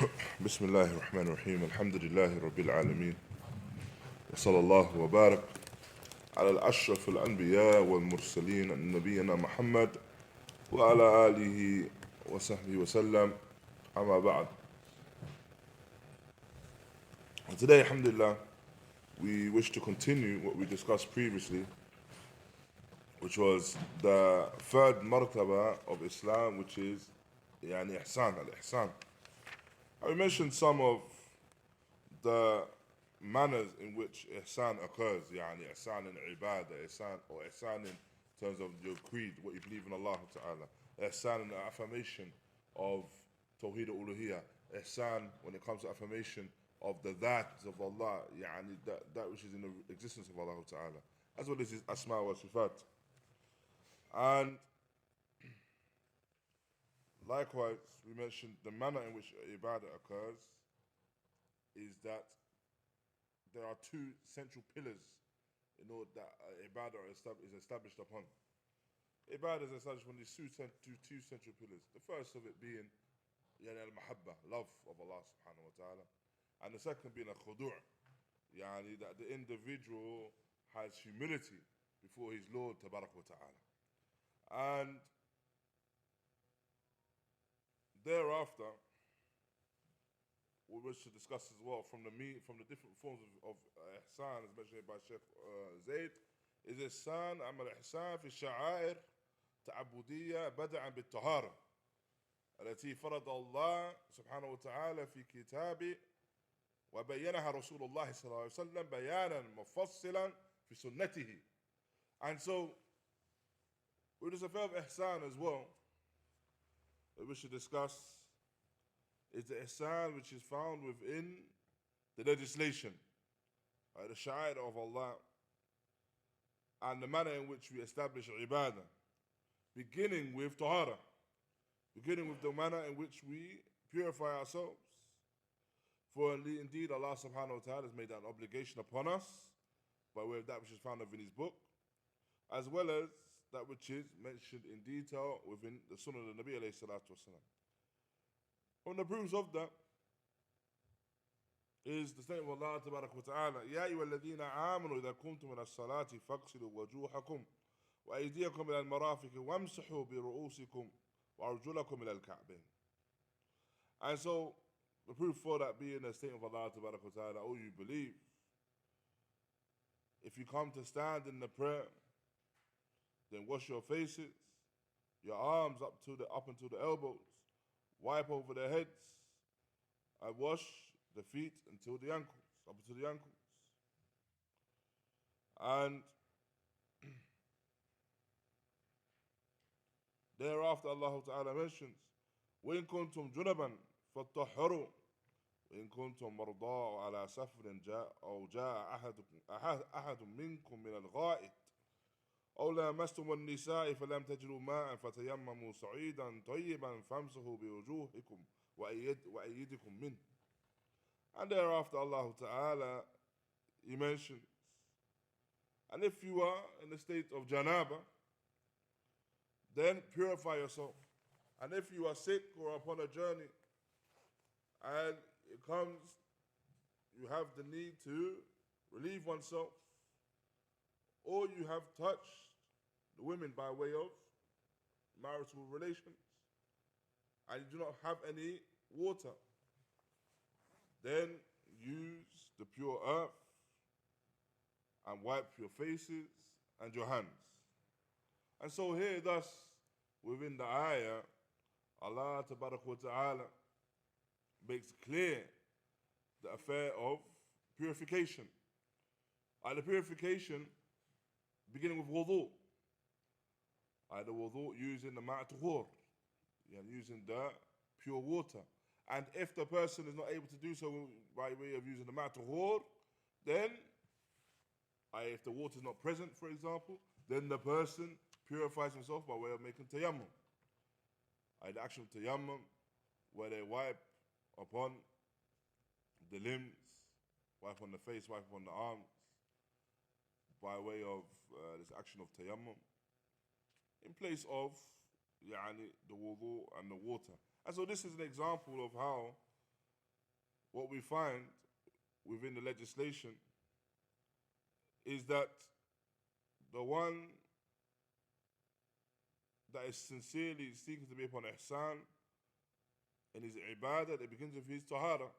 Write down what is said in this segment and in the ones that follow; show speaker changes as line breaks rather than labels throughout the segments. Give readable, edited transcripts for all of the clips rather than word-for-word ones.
بسم الله الرحمن الرحيم الحمد لله رب العالمين وصلى الله وبارك على الأشرف الأنبياء والمرسلين نبينا محمد وعلى آله وصحبه وسلم أما بعد. And today, alhamdulillah, we wish to continue what we discussed previously, which was the third martaba of Islam, which is Iḥsān, al-Iḥsān. We mentioned some of the manners in which Iḥsān occurs, Iḥsān in ibadah, Iḥsān in terms of your creed, what you believe in Allah Ta'ala, Iḥsān in the affirmation of Tawheed al-Uluhiyyah, Iḥsān when it comes to affirmation of the that of Allah, that which is in the existence of Allah Ta'ala, as well as his asma wa sifat. And likewise, we mentioned the manner in which ibadah occurs is that there are two central pillars in order that ibadah is established upon. Ibadah is established on these two central pillars. The first of it being al-mahabba, love of Allah subhanahu wa ta'ala. And the second being al-khushūʿ, that the individual has humility before his Lord tabarak wa ta'ala. And thereafter, we wish to discuss as well from the different forms of Iḥsān, as mentioned by Shaykh Zayd, is Iḥsān al-Iḥsān fi sha'āir ta'abudiyya bada'an bit-tahara التي فرض الله سبحانه وتعالى في كتابه وبينها رسول الله صلى الله عليه وسلم بيانا مفصلا في سنته. And so, with this affair of Iḥsān as well, we should discuss is the Iḥsān which is found within the legislation, the sha'air of Allah, and the manner in which we establish ibadah, beginning with tahara, beginning with the manner in which we purify ourselves. For indeed Allah subhanahu wa ta'ala has made that an obligation upon us by way of that which is found within his book, as well as that which is mentioned in detail within the Sunnah of the Nabi alayhi salatu wasalam. One of the proofs of that is the statement of Allah tabarak wa ta'ala, يَا أَيُّهَا الَّذِينَ آمَنُوا إِذَا قُمْتُمْ إِلَى الصَّلَاةِ فَاغْسِلُوا وُجُوهَكُمْ وَأَيْدِيَكُمْ إِلَى الْمَرَافِقِ وَامْسَحُوا بِرُؤُوسِكُمْ وَأَرْجُلَكُمْ إِلَى الْكَعْبَيْنِ. And so, the proof for that being the statement of Allah tabarak wa ta'ala, oh you believe, if you come to stand in the prayer, then wash your faces, your arms up until the elbows, wipe over their heads, and wash the feet until the ankles, up until the ankles. And thereafter Allah Ta'ala mentions, وَإِن كُنْتُمْ جُنَبًا فَاتَّحَّرُوا وإن كنتم مرضى على سفر أو جاء أحد منكم من الغائط أو لامستم النساء فلم تجدوا ماء فتيمموا صعيدا طيبا فامسحوا بوجوهكم وأيديكم منه. And thereafter Allah Ta'ala, He mentions, and if you are in the state of janaba, then purify yourself. And if you are sick or upon a journey, and it comes, you have the need to relieve oneself, or you have touched the women by way of marital relations, and you do not have any water, then use the pure earth and wipe your faces and your hands. And so here thus, within the ayah, Allah Tabarak wa Ta'ala makes clear the affair of purification. And the purification beginning with wudu. The wudu using the ma'tuhur, using the pure water. And if the person is not able to do so by way of using the ma'tuhur, then if the water is not present, for example, then the person purifies himself by way of making tayammum. The action of tayammum, where they wipe upon the limbs, wipe on the face, wipe on the arms, by way of this action of tayammum, in place of the wudu and the water. And so this is an example of how what we find within the legislation is that the one that is sincerely seeking to be upon ihsan in his ibadah, that begins with his tahara,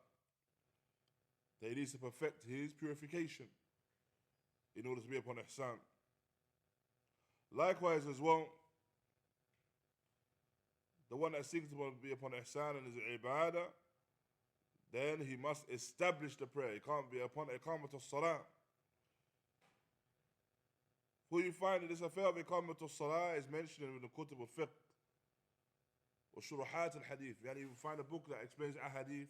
that he needs to perfect his purification in order to be upon ihsan. Likewise as well, the one that seeks to be upon ihsan in his ibadah, then he must establish the prayer. He can't be upon iqamat al-salah. For you find that this affair of iqamat al-salah is mentioned in the kutub al-fiqh or shuruhat al-hadith. You find a book that explains a-hadith,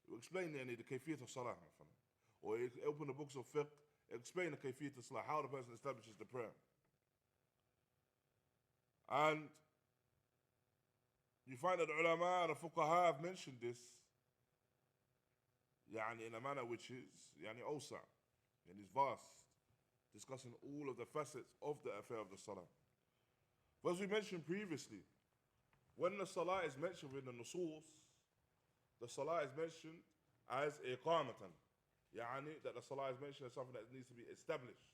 you explain the kayfiyat al-salah. Or you open the books of fiqh, explain the kayfiyat al-salah, how the person establishes the prayer. And you find that the ulama, the fuqaha have mentioned this in a manner which is awsa, and is vast, discussing all of the facets of the affair of the salah. But as we mentioned previously, when the salah is mentioned within the nusus, the salah is mentioned as iqamatan, that the salah is mentioned as something that needs to be established.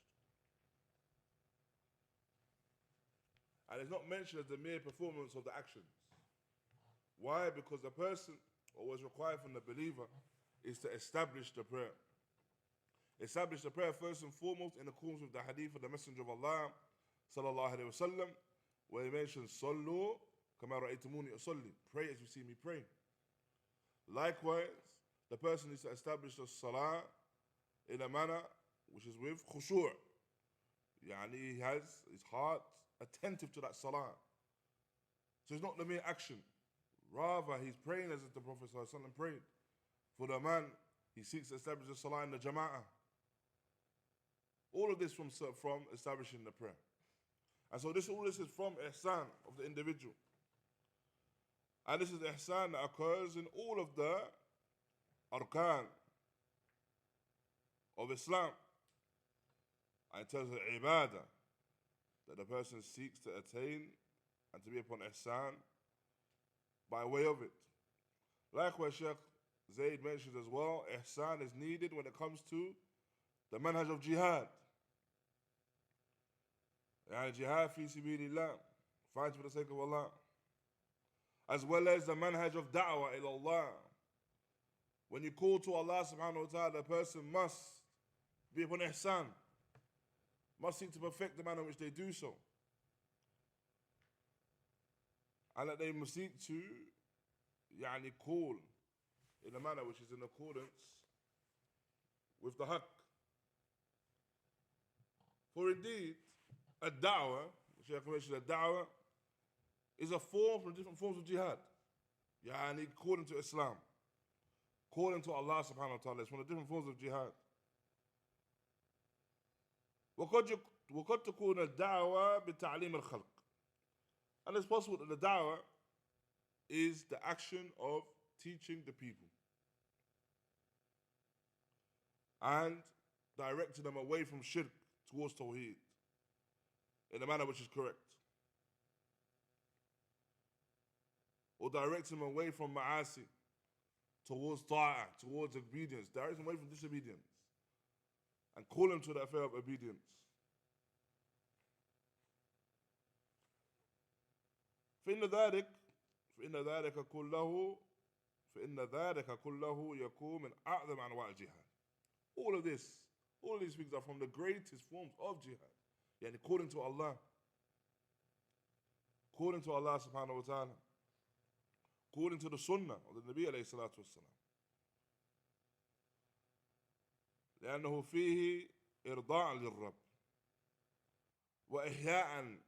And it's not mentioned as the mere performance of the actions. Why? Because the person, or what's required from the believer, is to establish the prayer. Establish the prayer first and foremost in accordance with the hadith of the Messenger of Allah sallallahu alaihi wasallam, where he mentions sallu kama ra'aytumuni usalli, pray as you see me pray. Likewise, the person needs to establish the salah in a manner which is with khushūዕ. He has his heart attentive to that salah. So it's not the mere action. Rather, he's praying as if the Prophet sallallahu alaihi wasallam prayed. For the man, he seeks to establish the salah in the jama'ah. All of this from establishing the prayer. And so all this is from ihsan of the individual. And this is the ihsan that occurs in all of the arkan of Islam. And in terms of ibadah, that the person seeks to attain and to be upon ihsan by way of it. Likewise, Shaykh Zayd mentions as well, ihsan is needed when it comes to the manhaj of jihad. Jihad fi sabilillah, fight for the sake of Allah. As well as the manhaj of daʿwah ila Allah. When you call to Allah subhanahu wa ta'ala, the person must be upon ihsan, must seek to perfect the manner in which they do so. And that they must seek to call in a manner which is in accordance with the haqq. For indeed, a daʿwah, the Shaykh mentioned, a daʿwah is a form from different forms of jihad. Calling to Islam, calling to Allah subhanahu wa ta'ala is one of the different forms of jihad. وقد تكون الدعوة بتعليم الخلق. And it's possible that the da'wah is the action of teaching the people and directing them away from shirk towards tawheed in a manner which is correct, or directing them away from ma'asi towards ta'ah, towards obedience, directing them away from disobedience and call them to the affair of obedience. فإن ذلك كله يكون من أعظم أنواع الجهاد. All of these things are from the greatest forms of jihad. Calling to Allah subhanahu wa ta'ala, calling to the sunnah of the Nabi alayhi salatu wassalam. لأنه فيه إرضاء للرب وإحياء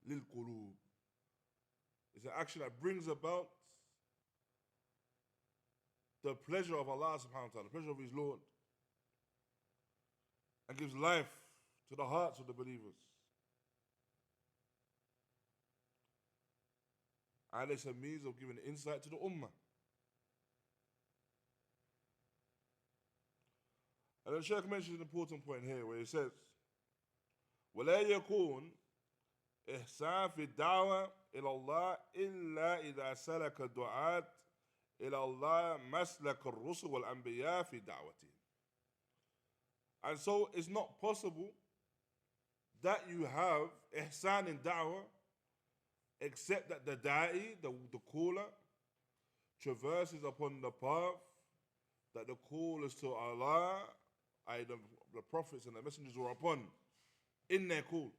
للقلوب. It's an action that brings about the pleasure of Allah subhanahu wa ta'ala, the pleasure of His Lord, and gives life to the hearts of the believers. And it's a means of giving insight to the ummah. And the Shaykh mentions an important point here where he says, وَلَا يَكُونْ إحسان في الدعوة إلى الله إلا إذا سلك الدعاة إلى الله مسلك الرسل والأنبياء في دعوتهم. And so it's not possible that you have ihsān in da'wah except that the da'i, the caller, traverses upon the path that the callers to Allah, i.e. the prophets and the messengers were upon in their call.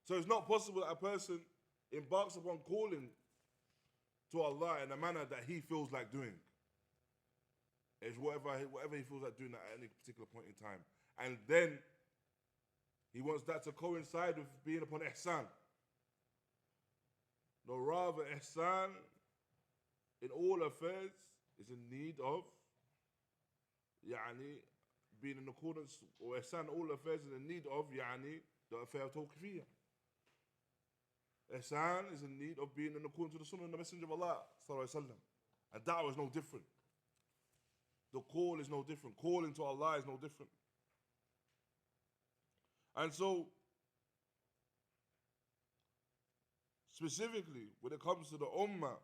So it's not possible that a person embarks upon calling to Allah in a manner that he feels like doing. It's whatever he feels like doing at any particular point in time. And then he wants that to coincide with being upon ihsān. No, rather ihsān in all affairs is in need of being in accordance, or ihsān in all affairs is in need of the affair of tawqifiyya. Ihsān is in need of being in accordance to the sunnah of the Messenger of Allah sallallahu alaihi wasallam. And da'wah is no different. The call is no different. Calling to Allah is no different. And so, specifically, when it comes to the ummah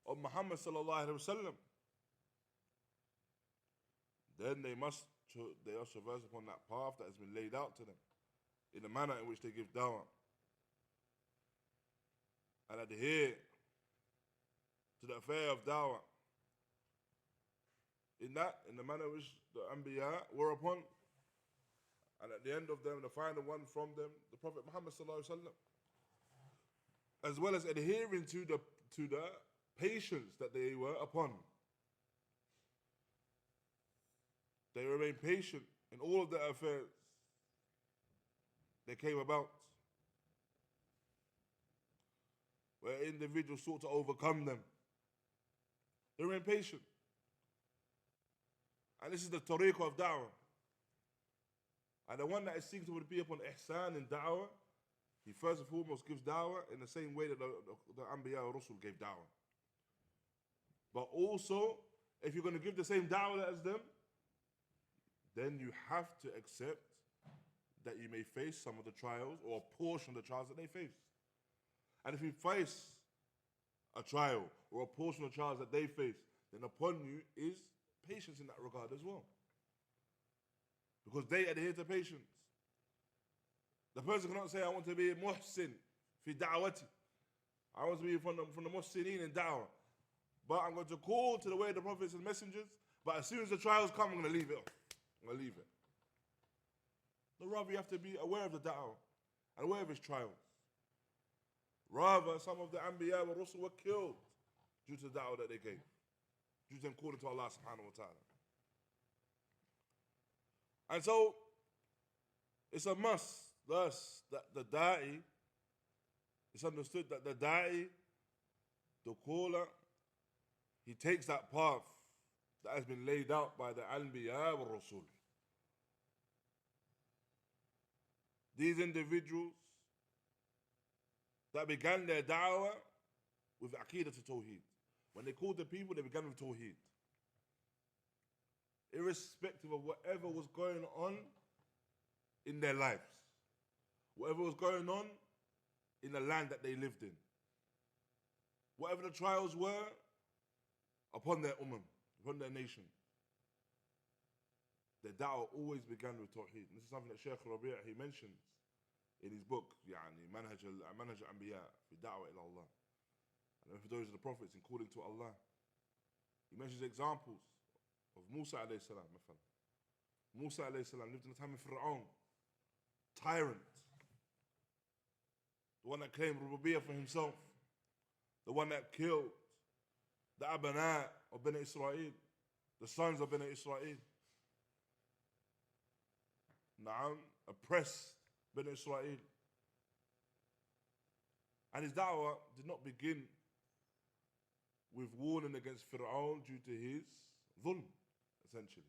of Muhammad sallallahu alaihi wasallam, then they must traverse upon that path that has been laid out to them in the manner in which they give da'wah and adhere to the affair of da'wah in the manner in which the Anbiya were upon, and at the end of them, the final one from them, the Prophet Muhammad sallallahu alaihi wasallam, as well as adhering to the patience that they were upon. They remained patient in all of their affairs they came about, where individuals sought to overcome them. They remained patient. And this is the tariqah of da'wah. And the one that is seeking to be upon ihsān in da'wah, he first and foremost gives da'wah in the same way that the Anbiya or Rusul gave da'wah. But also, if you're going to give the same da'wah as them, then you have to accept that you may face some of the trials or a portion of the trials that they face. And if you face a trial or a portion of the trials that they face, then upon you is patience in that regard as well. Because they adhere to patience. The person cannot say, I want to be muhsin fi da'wati. I want to be from the muhsineen in da'wah. But I'm going to call to the way of the prophets and messengers, but as soon as the trials come, I'm going to leave it off. I'm going to leave it. No, rather you have to be aware of the da'wah and aware of his trials. Rather, some of the Anbiya wa Rusul were killed due to the da'wah that they gave, due to them calling to Allah subhanahu wa ta'ala. And so, it's a must, thus, that the da'i, it's understood that the da'i, the caller, he takes that path that has been laid out by the Anbiya wa Rusul. These individuals that began their da'wah with aqidah to Tawheed. When they called the people, they began with Tawheed. Irrespective of whatever was going on in their lives, whatever was going on in the land that they lived in, whatever the trials were upon their upon their nation, their da'wah always began with Tawheed. And this is something that Shaykh Rabi' he mentions in his book, Manhaj al-Anbiya fi daʿwah ila Allah, and for those of the prophets in calling to Allah. He mentions examples of Musa alayhi salam. Musa alayhi salam lived in the time of Fir'aun, tyrant, the one that claimed rububiyyah for himself, the one that killed the abana of Bani Israel, the sons of Bani Israel. Na'am, oppressed Bani Israel. And his da'wah did not begin with warning against Fir'aun due to his dhulm, essentially.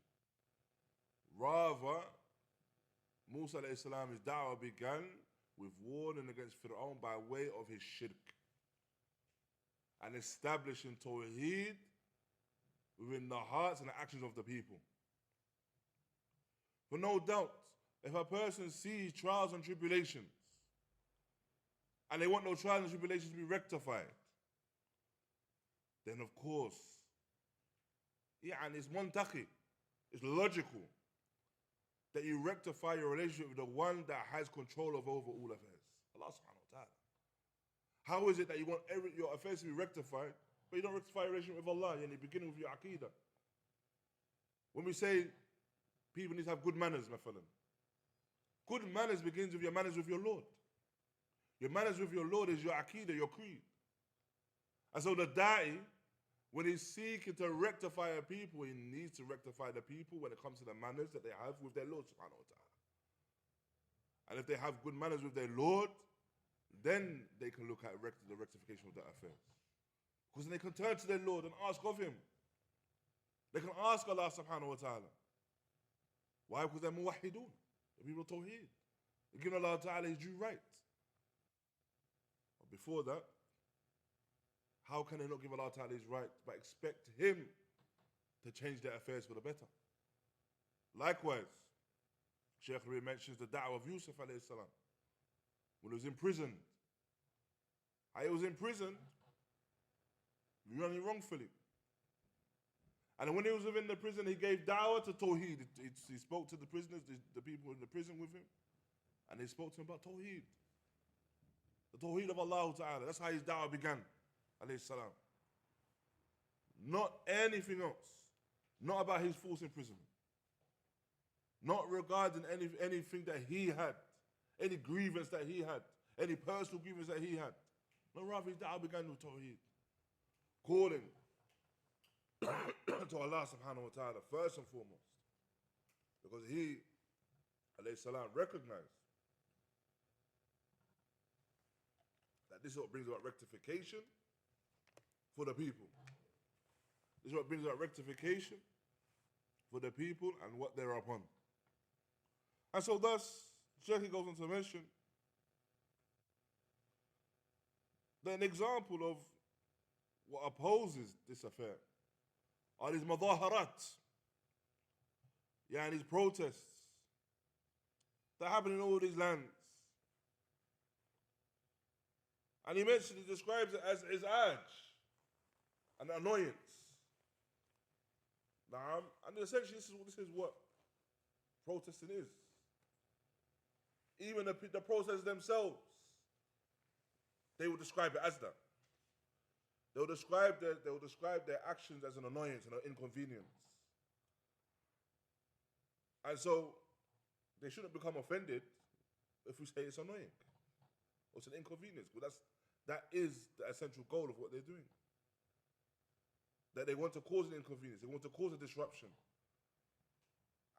Rather, Musa alayhi salam, his da'wah began with warning against Fir'aun by way of his shirk and establishing Tawheed within the hearts and the actions of the people. For no doubt, if a person sees trials and tribulations and they want those trials and tribulations to be rectified, then of course, and it's muntaqi, it's logical that you rectify your relationship with the one that has control over all affairs, Allah subhanahu wa ta'ala. How is it that you want your affairs to be rectified, but you don't rectify your relationship with Allah, and you begin with your aqeedah? When we say people need to have good manners, my fellow, good manners begins with your manners with your Lord. Your manners with your Lord is your aqeedah, your creed. And so the da'i, when he's seeking to rectify a people, he needs to rectify the people when it comes to the manners that they have with their Lord subhanahu wa ta'ala. And if they have good manners with their Lord, then they can look at the rectification of their affairs. Because then they can turn to their Lord and ask of him. They can ask Allah subhanahu wa ta'ala. Why? Because they're muwahhidun. The people of Tawheed. They're giving Allah ta'ala his due right. But before that, how can they not give Allah ta'ala his right but expect him to change their affairs for the better? Likewise, Shaykh mentions the daʿwah of Yusuf alayhi salam when he was imprisoned. How he was imprisoned, running wrongfully. And when he was within the prison, he gave da'wah to Tawheed. He spoke to the prisoners, the people in the prison with him, and he spoke to him about Tawheed. The Tawheed of Allah ta'ala. That's how his da'wah began, alayhi salam. Not anything else. Not about his false imprisonment. Not regarding anything that he had, any grievance that he had, any personal grievance that he had. No, rather his da'wah began with Tawheed. Calling to Allah subhanahu wa ta'ala first and foremost. Because he, alayhi salam, recognized that this is what brings about rectification for the people. This is what brings about rectification for the people and what they're upon. And so thus, Shaykh goes on to mention that an example of what opposes this affair are these madaharat, these protests that happen in all these lands. And he describes it as izaj, an annoyance. And essentially this is what protesting is. Even the protesters themselves, they will describe it as that. They will describe their actions as an annoyance and an inconvenience. And so they shouldn't become offended if we say it's annoying or it's an inconvenience, because that is the essential goal of what they're doing. That they want to cause an inconvenience, they want to cause a disruption.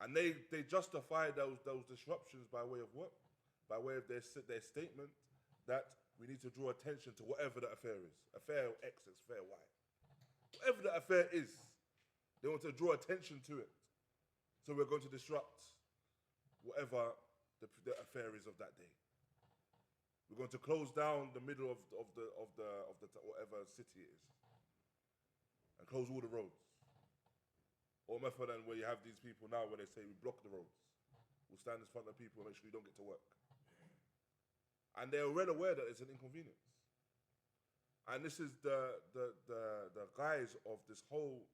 And they justify those disruptions by way of what? By way of their statement that we need to draw attention to whatever the affair is. Affair X, affair Y. Whatever the affair is, they want to draw attention to it. So we're going to disrupt whatever the affair is of that day. We're going to close down the middle of the whatever city it is, and close all the roads. Or than where you have these people now where they say we block the roads. We'll stand in front of people and make sure you don't get to work. And they're well aware that it's an inconvenience. And this is the guise of this whole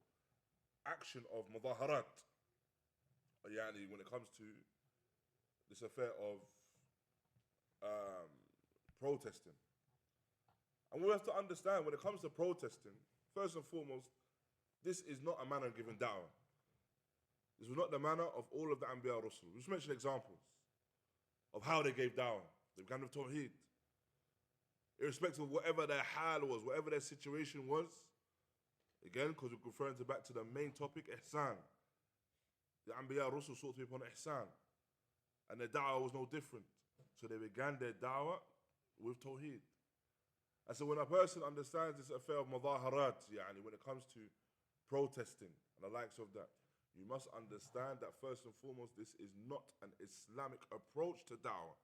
action of mudaharat, when it comes to this affair of protesting. And we have to understand, when it comes to protesting, first and foremost, this is not a manner of giving da'wah. This was not the manner of all of the Anbiya Rusul. We just mentioned examples of how they gave da'wah. They began with Tawheed. Irrespective of whatever their hal was, whatever their situation was. Again, because we're referring back to the main topic, Iḥsān. The Anbiya Rusul sought to be upon Iḥsān. And their da'wah was no different. So they began their da'wah with Tawheed. And so when a person understands this affair of mudaharat, when it comes to protesting and the likes of that, you must understand that first and foremost, this is not an Islamic approach to da'wah.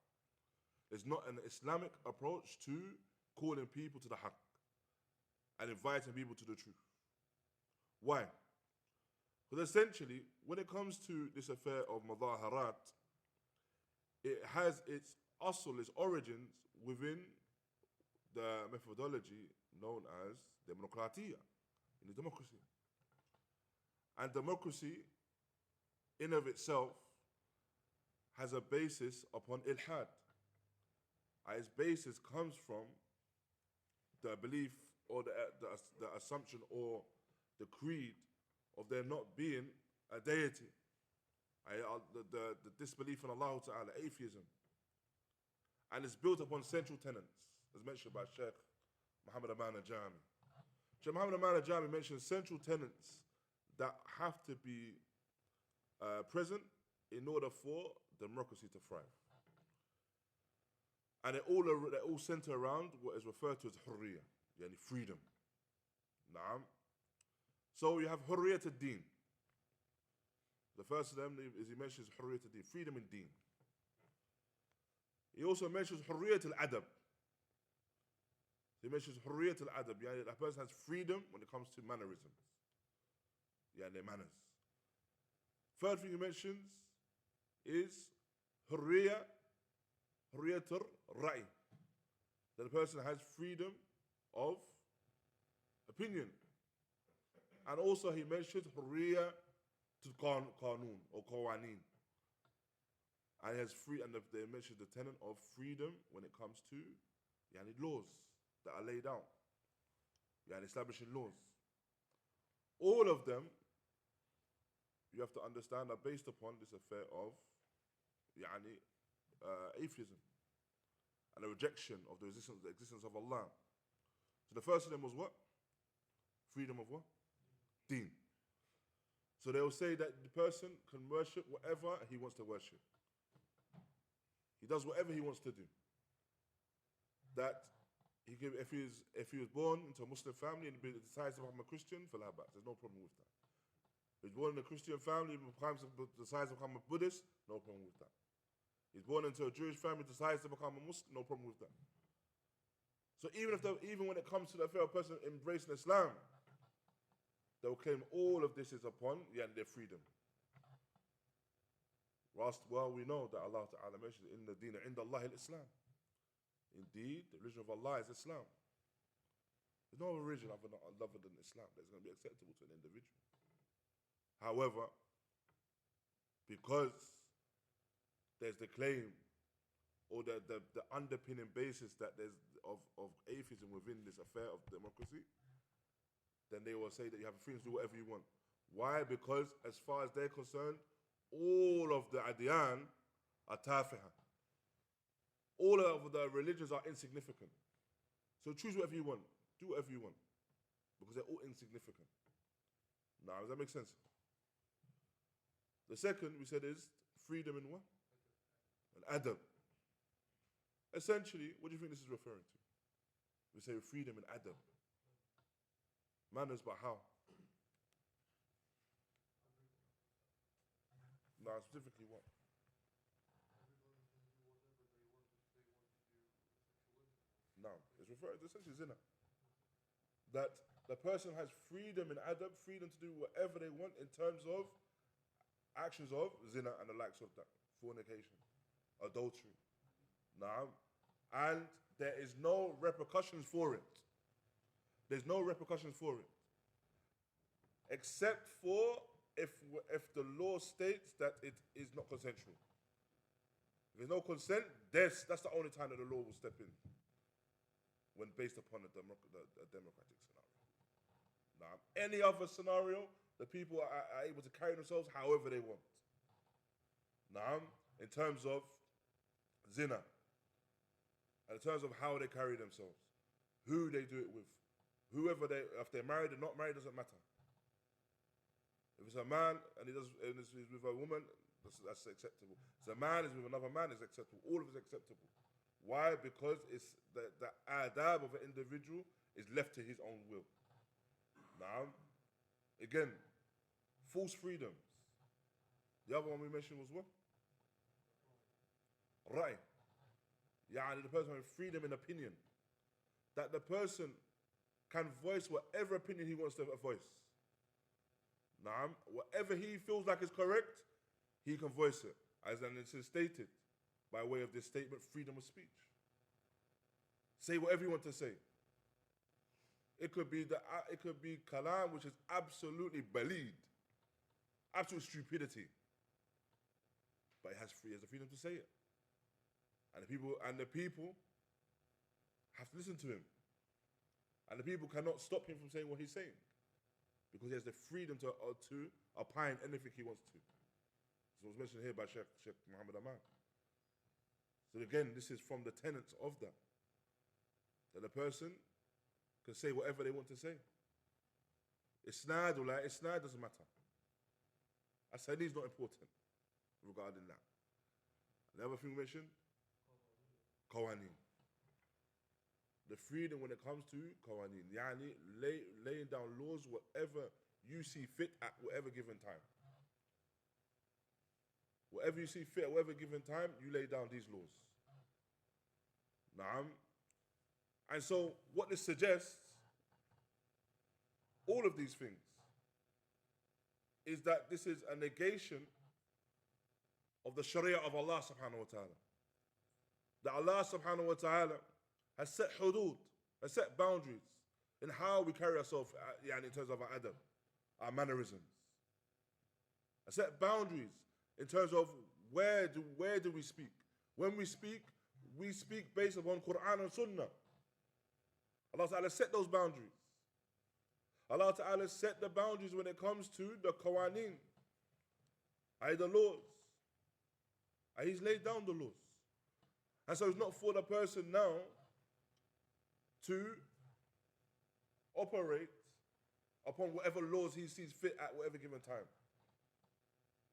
It's not an Islamic approach to calling people to the haqq and inviting people to the truth. Why? Because essentially, when it comes to this affair of mudaharat, it has its usul, its origins within the methodology known as democratia, You need democracy. And democracy, in of itself, has a basis upon ilhad. Its basis comes from the belief or the assumption or the creed of there not being a deity. The disbelief in Allah Ta'ala, atheism. And it's built upon central tenets, as mentioned by Shaykh Muḥammad al-Jami. Shaykh Muḥammad al-Jami mentions central tenets that have to be present in order for democracy to thrive. And they all center around what is referred to as hurriya, yani freedom. Naam. So you have hurriya ad-deen. The first of them is he mentions hurriya ad-deen, freedom in deen. He also mentions hurriya al-adab. He mentions hurriya al-adab, yani that person has freedom when it comes to mannerisms. Yeah, their manners. Third thing he mentions is hurriya al-ra'i. That the person has freedom of opinion. And also he mentions hurriya al-qanun or qawaneen. And he has they mention the tenet of freedom when it comes to laws that are laid out. Establishing laws. All of them, you have to understand, are based upon this affair of atheism and the rejection of the existence of Allah. So the first of them was what? Freedom of what? Deen. So they will say that the person can worship whatever he wants to worship. He does whatever he wants to do. That he can, if he was born into a Muslim family and decides to become a Christian, there's no problem with that. If he's born in a Christian family and decides to become a Buddhist, no problem with that. He's born into a Jewish family, decides to become a Muslim, no problem with that. So even when it comes to the affair of a person embracing Islam, they will claim all of this is upon their freedom. Well, we know that Allah Ta'ala mentions in the deen inda Allah al-Islām. Indeed, the religion of Allah is Islam. There's no religion other than Islam that's going to be acceptable to an individual. However, because there's the claim or the underpinning basis that there's of atheism within this affair of democracy, then they will say that you have freedom to do whatever you want. Why? Because as far as they're concerned, all of the adyan are tafiha. All of the religions are insignificant. So choose whatever you want. Do whatever you want. Because they're all insignificant. Now, does that make sense? The second we said is freedom in what? And adab. Essentially, what do you think this is referring to? We say freedom in adab. Manners, but how? No, specifically what? No, it's referring to essentially zina. That the person has freedom in adab, freedom to do whatever they want in terms of actions of zina and the likes of that, fornication, adultery. Naam. And there is no repercussions for it. There's no repercussions for it. Except for if the law states that it is not consensual. If there's no consent, that's the only time that the law will step in. When based upon a democratic scenario. Now, any other scenario, the people are able to carry themselves however they want. Now, in terms of zina, and in terms of how they carry themselves, who they do it with, if they're married or not married, doesn't matter. If it's a man and he's with a woman, that's acceptable. If it's a man, he's with another man, it's acceptable. All of it is acceptable. Why? Because it's the adab of an individual is left to his own will. Now, again, false freedoms. The other one we mentioned was what? Right. Yeah, the person has freedom in opinion. That the person can voice whatever opinion he wants to voice. Now, whatever he feels like is correct, he can voice it. As then it is stated, by way of this statement, freedom of speech. Say whatever you want to say. It could be kalam which is absolutely baleed, absolute stupidity. But he has the freedom to say it. And the people have to listen to him. And the people cannot stop him from saying what he's saying. Because he has the freedom to opine anything he wants to. So it was mentioned here by Shaykh Muḥammad. So again, this is from the tenets of that. That a person can say whatever they want to say. Isnad or la isnad doesn't matter. Asanid is not important regarding that. The other thing we mentioned, qawaneen. The freedom when it comes to qawaneen. Yani laying down laws whatever you see fit at whatever given time. Whatever you see fit at whatever given time, you lay down these laws. Naam. And so what this suggests, all of these things, is that this is a negation of the Sharia of Allah subhanahu wa ta'ala. That Allah subhanahu wa ta'ala has set hudud, has set boundaries in how we carry ourselves in terms of our adab, our mannerisms. Has set boundaries in terms of where do we speak. When we speak based upon Quran and Sunnah. Allah Ta'ala set those boundaries. Allah Ta'ala set the boundaries when it comes to the qawaneen, the laws. And He's laid down the laws. And so it's not for the person now to operate upon whatever laws he sees fit at whatever given time.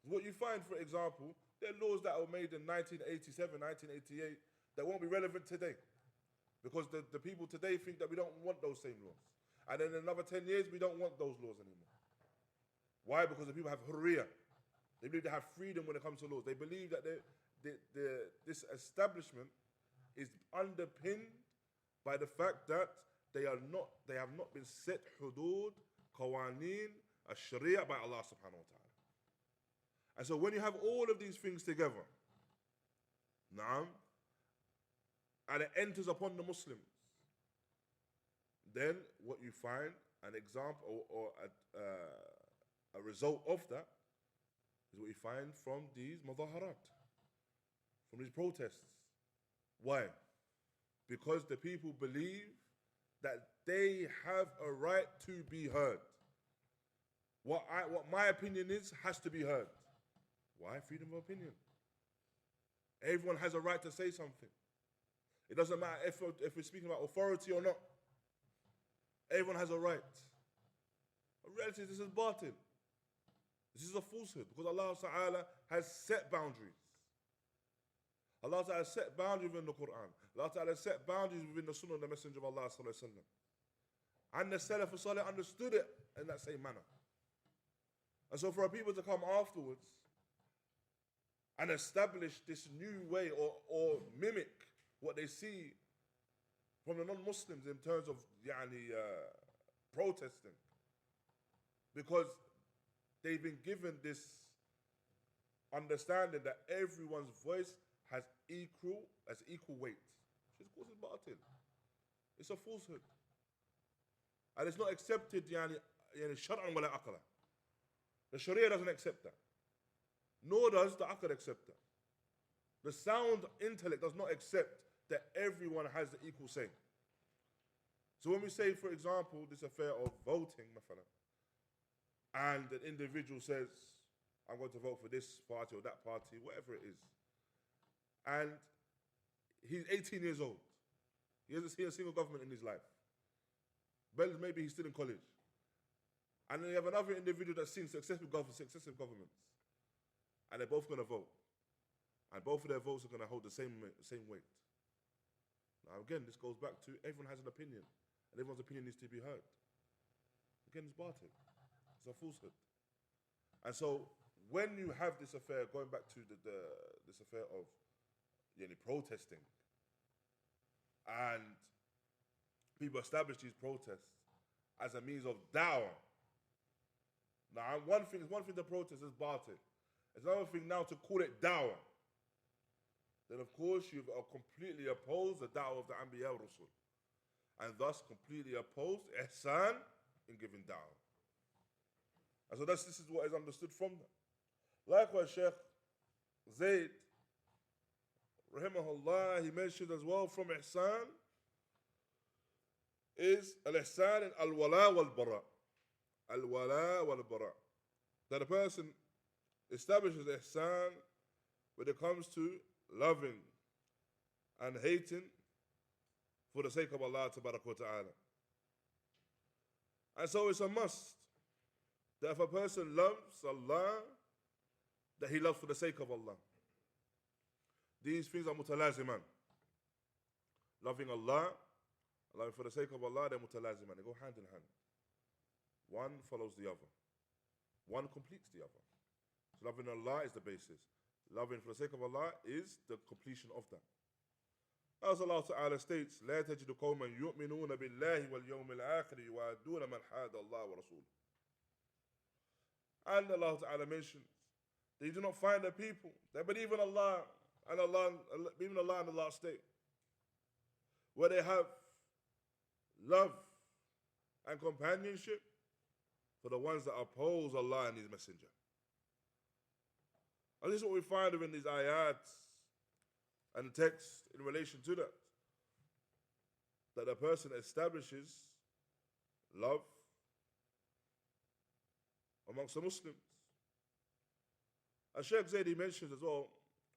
What you find, for example, there are laws that were made in 1987, 1988 that won't be relevant today. Because the people today think that we don't want those same laws. And then in another 10 years, we don't want those laws anymore. Why? Because the people have hurriyah. They believe they have freedom when it comes to laws. They believe that this establishment is underpinned by the fact that they have not been set hudud, qawaneen, sharia by Allah subhanahu wa ta'ala. And so when you have all of these things together, naam, and it enters upon the Muslims, then what you find, an example or a result of that, is what you find from these mudaharat, from these protests. Why? Because the people believe that they have a right to be heard. What my opinion is has to be heard. Why? Freedom of opinion. Everyone has a right to say something. It doesn't matter if we're speaking about authority or not. Everyone has a right. In reality, this is batil. This is a falsehood because Allah Ta'ala has set boundaries. Allah Ta'ala has set boundaries within the Quran. Allah Ta'ala has set boundaries within the Sunnah of the Messenger of Allah Sallallahu Alaihi Wasallam. And the Salaf Salih understood it in that same manner. And so for our people to come afterwards and establish this new way or mimic what they see from the non-Muslims in terms of protesting, because they've been given this understanding that everyone's voice has equal weight. Which of course is batil. It's a falsehood. And it's not accepted shar'an wala aqla. The Sharia doesn't accept that. Nor does the aql accept that. The sound intellect does not accept that everyone has the equal say. So when we say, for example, this affair of voting, and an individual says, I'm going to vote for this party or that party, whatever it is, and he's 18 years old, he hasn't seen a single government in his life, but maybe he's still in college, and then you have another individual that's seen successive governments, and they're both going to vote, and both of their votes are going to hold the same weight. Now again, this goes back to everyone has an opinion, and everyone's opinion needs to be heard. Again, it's batil. It's a falsehood. And so when you have this affair, going back to this affair of protesting, and people establish these protests as a means of daʿwah. Now, one thing to protest is batil. It's another thing now to call it daʿwah. Then of course you've completely opposed the daʿwah of the Anbiya Rasul. and thus completely opposed Iḥsān in giving da'wah. And so this is what is understood from that. Likewise, Shaykh Zayd, raḥimahullāh, he mentioned as well from Iḥsān is al-Iḥsān and al-Walā wal-Barā. Al-Walā wal-Barā. That a person establishes Iḥsān when it comes to loving and hating for the sake of Allah Tabaraka wa Ta'ala. And so it's a must that if a person loves Allah, that he loves for the sake of Allah. These things are mutalaziman. Loving Allah, loving for the sake of Allah, they're mutalaziman. They go hand in hand. One follows the other. One completes the other. So loving Allah is the basis. Loving for the sake of Allah is the completion of that. As Allah Ta'ala states, لا تجد قوما يؤمنون بالله واليوم الآخر يوادون من حاد الله ورسوله. And Allah Ta'ala mentions that you do not find a people that believe in Allah and believe in Allah and the last day, where they have love and companionship for the ones that oppose Allah and His Messenger. And this is what we find in these ayats and the text in relation to that. That a person establishes love amongst the Muslims. And Shaykh Zayd, he mentions as well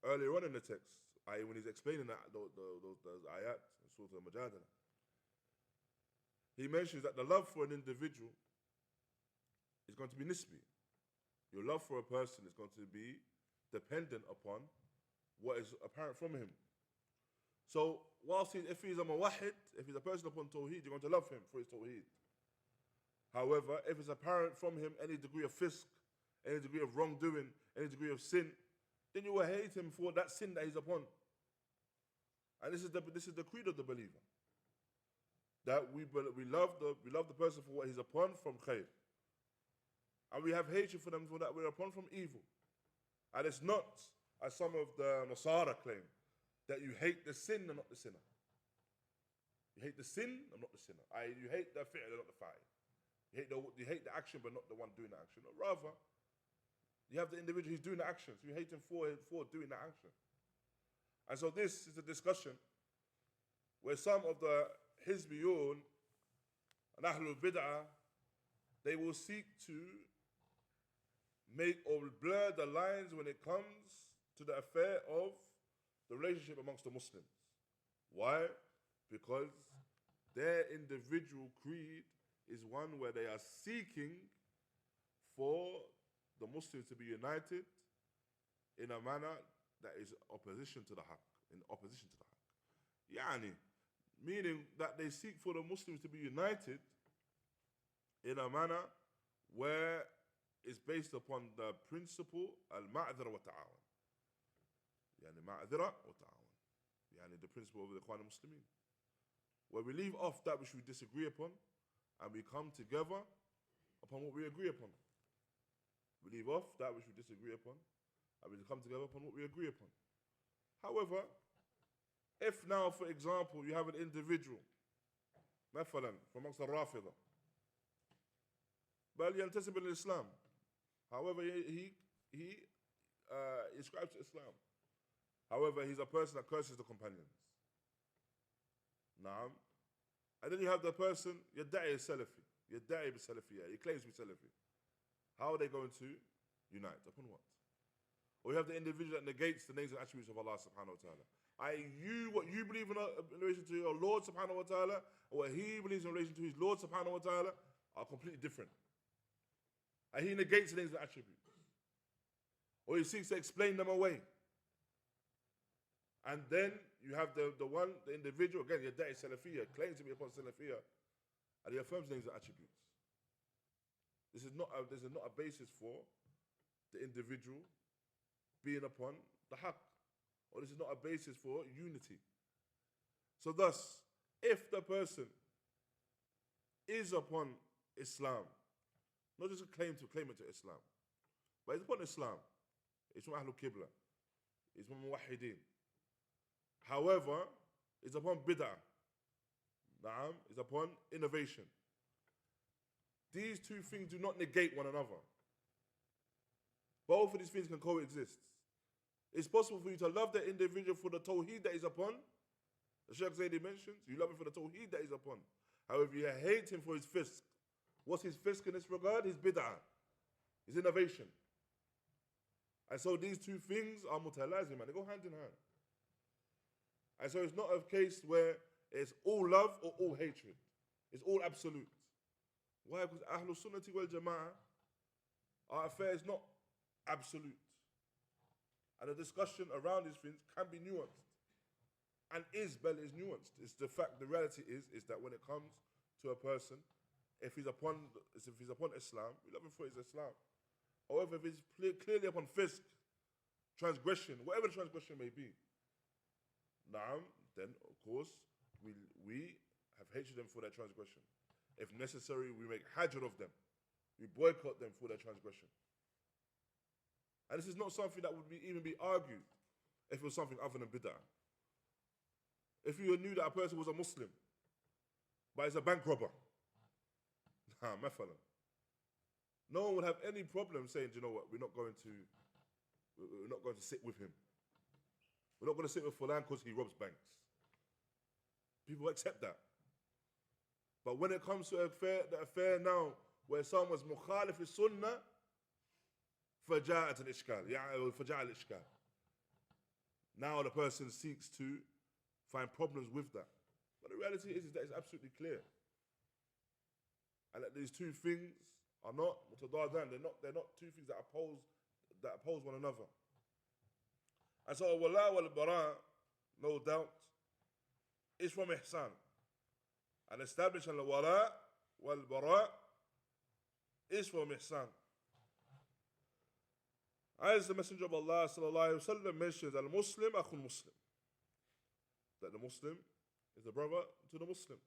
earlier on in the text, i.e. when he's explaining that, those ayat in Surah al-Mujadala, he mentions that the love for an individual is going to be nisbi. Your love for a person is going to be dependent upon what is apparent from him. So, if he's a muwahhid, if he's a person upon tawheed, you're going to love him for his tawheed. However, if it's apparent from him any degree of fisk, any degree of wrongdoing, any degree of sin, then you will hate him for that sin that he's upon. And this is the creed of the believer. That we love the person for what he's upon from khayr. And we have hatred for them for that we're upon from evil. And it's not, as some of the Nasara claim, that you hate the sin and not the sinner. You hate the sin and not the sinner. You hate the fi'l and not the fa'il. You hate the action but not the one doing the action. Or rather, you have the individual who's doing the action, so you hate him for doing the action. And so this is a discussion where some of the Hizbiyun and Ahlul Bid'ah, they will seek to make or blur the lines when it comes to the affair of the relationship amongst the Muslims. Why? Because their individual creed is one where they are seeking for the Muslims to be united in a manner that is opposition to the haqq, in opposition to the haqq. Yani, meaning that they seek for the Muslims to be united in a manner where it's based upon the principle al-ma'dhara wa ta'awan. Yani ma'dhara wa ta'awan. Yani the principle of the Ikhwan al-Muslimin. Where we leave off that which we disagree upon and we come together upon what we agree upon. We leave off that which we disagree upon and we come together upon what we agree upon. However, if now, for example, you have an individual, مثلا, from amongst the Rāfidah, بل ينتسب al-Islam. However, he ascribes to Islam. However, he's a person that curses the companions. Naam. And then you have the person, يدعي Salafi, يدعي بالسلفية, he claims to be Salafi. How are they going to unite? Upon what? Or you have the individual that negates the names and attributes of Allah subhanahu wa ta'ala. What you believe in relation to your Lord subhanahu wa ta'ala, or what he believes in relation to his Lord subhanahu wa ta'ala, are completely different. And he negates the names and attributes. Or he seeks to explain them away. And then you have the individual, again, Yada'i Salafiyya, claims to be upon Salafiyya, and he affirms names and attributes. This is not a basis for the individual being upon the haqq. Or this is not a basis for unity. So thus, if the person is upon Islam, not just claim it to Islam, but he's upon Islam, it's from Ahlul Qibla, it's from Muwahhideen. However, it's upon bid'ah, Na'am, is upon innovation. These two things do not negate one another. Both of these things can coexist. It's possible for you to love the individual for the tawheed that he's upon. The Shaykh Zayd mentions, you love him for the tawheed that he's upon. However, you hate him for his fisq. What's his fisq in this regard? His bid'ah, his innovation. And so these two things are mutalazim, and they go hand in hand. And so it's not a case where it's all love or all hatred. It's all absolute. Why? Because Ahlul Sunnati wal Jama'ah, our affair is not absolute. And the discussion around these things can be nuanced. And is nuanced. It's the fact, the reality is that when it comes to a person, if he's upon Islam, we love him for his Islam. However, if he's clearly upon fisq, transgression, whatever the transgression may be, then of course we have hatred them for their transgression. If necessary, we make hajr of them. We boycott them for their transgression. And this is not something that would even be argued if it was something other than bid'ah. If you knew that a person was a Muslim, but is a bank robber, no one would have any problem saying, do you know what, we're not going to sit with him. We're not going to sit with Fulan because he robs banks. People accept that. But when it comes to the affair now, where someone's mukhalif sunnah, فجاءت الإشكال, فجاء الإشكال. Now the person seeks to find problems with that. But the reality is that it's absolutely clear. And that these two things are not mutadadan, they're not two things that oppose one another. And so al-wala wal-bara, no doubt, is from Iḥsān. And establishing al-wala wal-bara is from Iḥsān. As the Messenger of Allah sallallahu alaihi wasallam mentions, al-Muslim akhul Muslim, that the Muslim is the brother to the Muslim.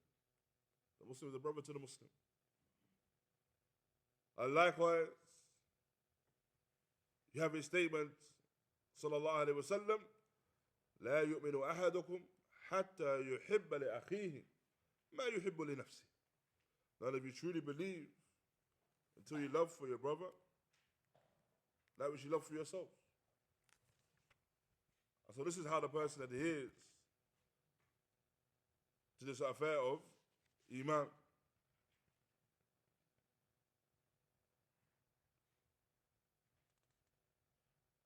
The Muslim is the brother to the Muslim. And likewise, you have a statement, sallallahu alaihi wasallam, لا يؤمن أحدكم حتى يحب لأخيه ما يحب لنفسه. None of you truly believe until you love for your brother that which you love for yourself. And so this is how the person adheres to this affair of Iman.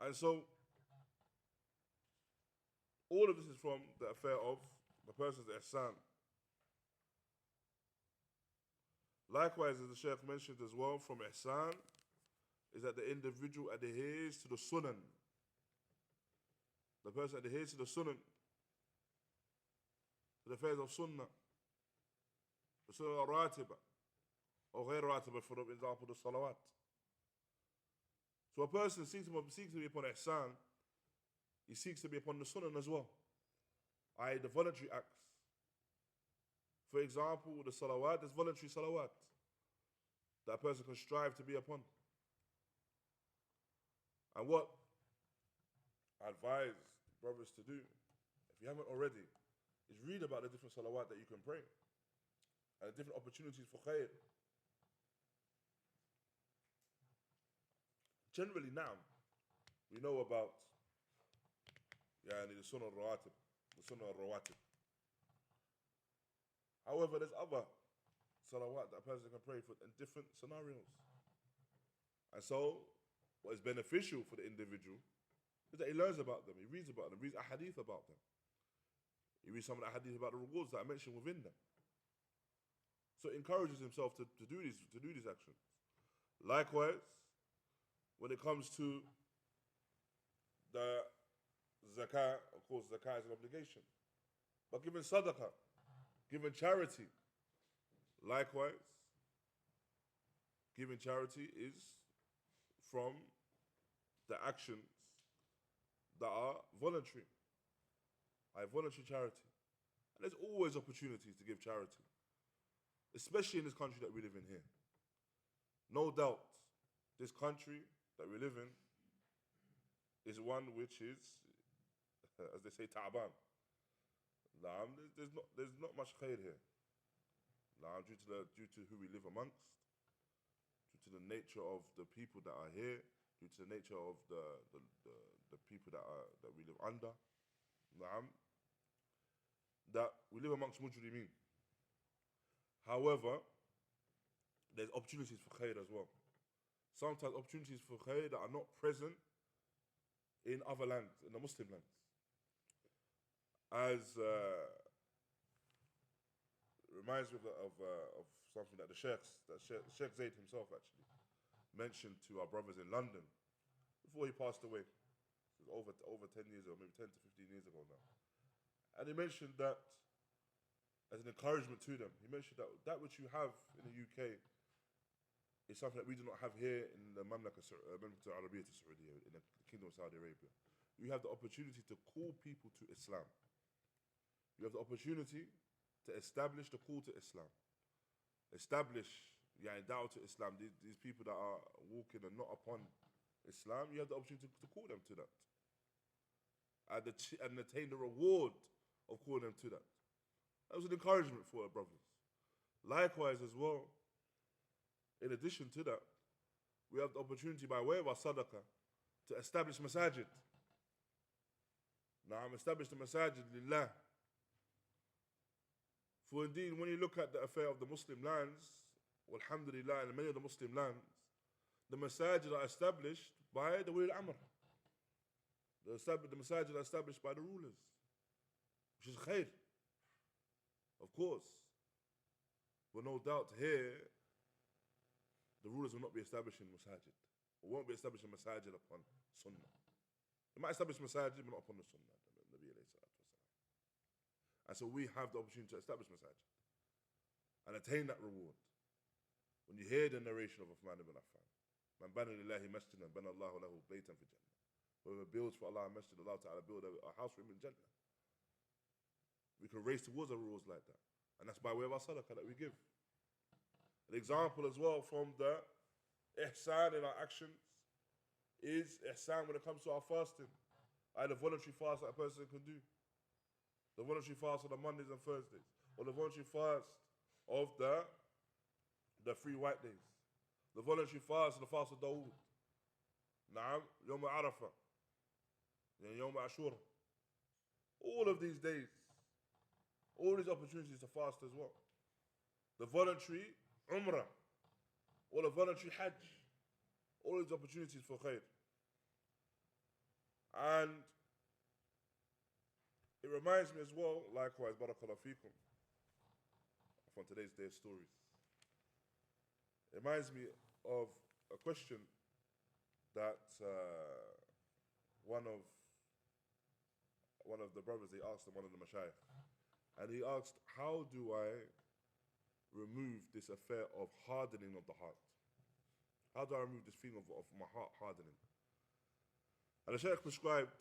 And so all of this is from the affair of the person's Iḥsān. Likewise, as the Shaykh mentioned as well, from Iḥsān is that the individual adheres to the sunan. The person adheres to the sunan, to the affairs of sunnah, the sunnah al-ratiba, or ghayr ratiba, for example, the salawat. So a person seeks to be upon Iḥsān, he seeks to be upon the sunan as well, i.e. the voluntary acts. For example, the salawat, there's voluntary salawat that a person can strive to be upon. And what I advise brothers to do, if you haven't already, is read about the different salawat that you can pray and the different opportunities for khair. Generally now, we know about the sunnah al-rawatib, the sunnah al-rawatib. However, there's other salawat that a person can pray for in different scenarios. And so, what is beneficial for the individual is that he learns about them, he reads about them, reads a hadith about them. He reads some of the hadith about the rewards that I mentioned within them. So it encourages himself to do these actions. Likewise, when it comes to the zakah, of course, zakah is an obligation. But giving sadaqah, giving charity, likewise, giving charity is from the actions that are voluntary. Voluntary charity. And there's always opportunities to give charity, especially in this country that we live in here. No doubt, this country that we live in is one which is, as they say, ta'ban. There's not much khair here. Now, due to who we live amongst, due to the nature of the people that are here, due to the nature of the people that we live under, that we live amongst mujrimeen. However, there's opportunities for khair as well. Sometimes opportunities for khair that are not present in other lands, in the Muslim lands. As reminds me of something that Shaykh Zayd himself actually mentioned to our brothers in London before he passed away. It was over 10 years ago, maybe 10 to 15 years ago now. And he mentioned that as an encouragement to them. He mentioned that which you have in the UK is something that we do not have here in the Mamlaka Arabiya to Saudiya, in the Kingdom of Saudi Arabia. You have the opportunity to call people to Islam. You have the opportunity to establish the call to Islam. Establish daʿwah to Islam. These people that are walking and not upon Islam, you have the opportunity to call them to that. And attain the reward of calling them to that. That was an encouragement for our brothers. Likewise as well, in addition to that, we have the opportunity by way of our sadaqah to establish masajid. Now, establish the masajid lillah. For indeed, when you look at the affair of the Muslim lands, alhamdulillah, in many of the Muslim lands, the masajid are established by the Wali al-Amr. The masajid are established by the rulers, which is khair, of course. But no doubt here, the rulers will not be establishing masajid, or won't be establishing masajid upon sunnah. They might establish masajid, but not upon the sunnah. And so we have the opportunity to establish masajid and attain that reward. When you hear the narration of Uthman ibn Affan, Man bana lillahi masjidan, bana Allahu lahu baytan fi jannah. Whoever builds for Allah a masjid, Allah Ta'ala build a house for him in Jannah. We can race towards our rules like that. And that's by way of our sadaqah that we give. An example as well from the Iḥsān in our actions is Iḥsān when it comes to our fasting. Either voluntary fast that a person can do. The voluntary fast on the Mondays and Thursdays. Or the voluntary fast of the 3 white days. The voluntary fast and the fast of Dawood. Na'am, Yawm Arafah. Yawm Ashura. All of these days. All these opportunities to fast as well. The voluntary Umrah. Or the voluntary Hajj. All these opportunities for khair. And it reminds me as well, likewise, barakallahu feekum, from today's day of stories. It reminds me of a question that one of the brothers, he asked one of the mashayikh, and he asked, how do I remove this affair of hardening of the heart? How do I remove this feeling of my heart hardening? And the shaykh prescribed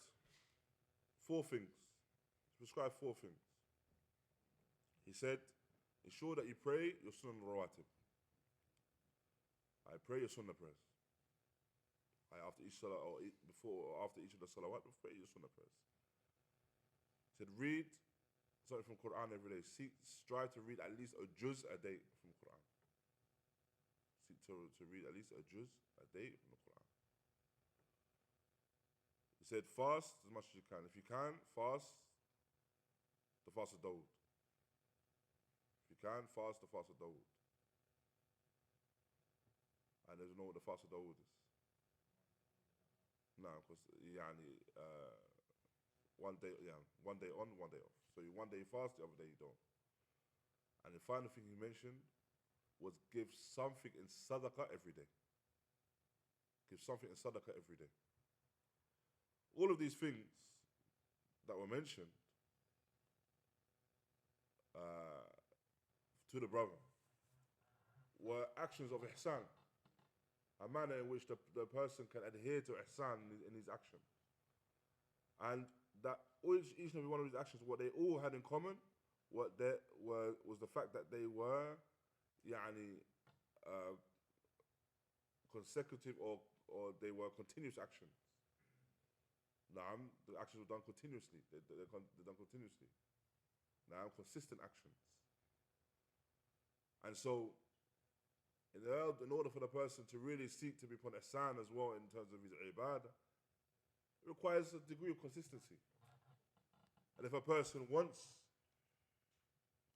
4 things. Prescribe 4 things. He said, ensure that you pray your sunnah rawatib. I pray your sunnah prayers. After each salah or before or after each of the salawat, pray your sunnah prayers. He said, read something from Quran every day. Strive to read at least a juz a day from Quran. Seek to read at least a juz a day from the Quran. He said, fast as much as you can. If you can, fast the fast of Dawood. If you can, fast the fast of Dawood. And there's no what the fast of Dawood is. No, because one day on, one day off. So one day you fast, the other day you don't. And the final thing he mentioned was give something in sadaqah every day. Give something in sadaqah every day. All of these things that were mentioned to the brother were actions of Iḥsān, a manner in which the person can adhere to Iḥsān in his action. And that each and every one of these actions, what they all had in common, was the fact that they were consecutive or they were continuous actions. Naam, the actions were done continuously. They're done continuously. Naam, consistent actions. And the final thing he mentioned was give something in sadaqah every day. Give something in sadaqah every day. All of these things that were mentioned to the brother were actions of Iḥsān, a manner in which the person can adhere to Iḥsān in his action. And each and every one of these actions, what they all had in common, what they were consecutive or they were continuous actions. Naam, the actions were done continuously. They're done continuously. And so, in order for the person to really seek to be upon ihsan as well in terms of his ibadah, it requires a degree of consistency. And if a person wants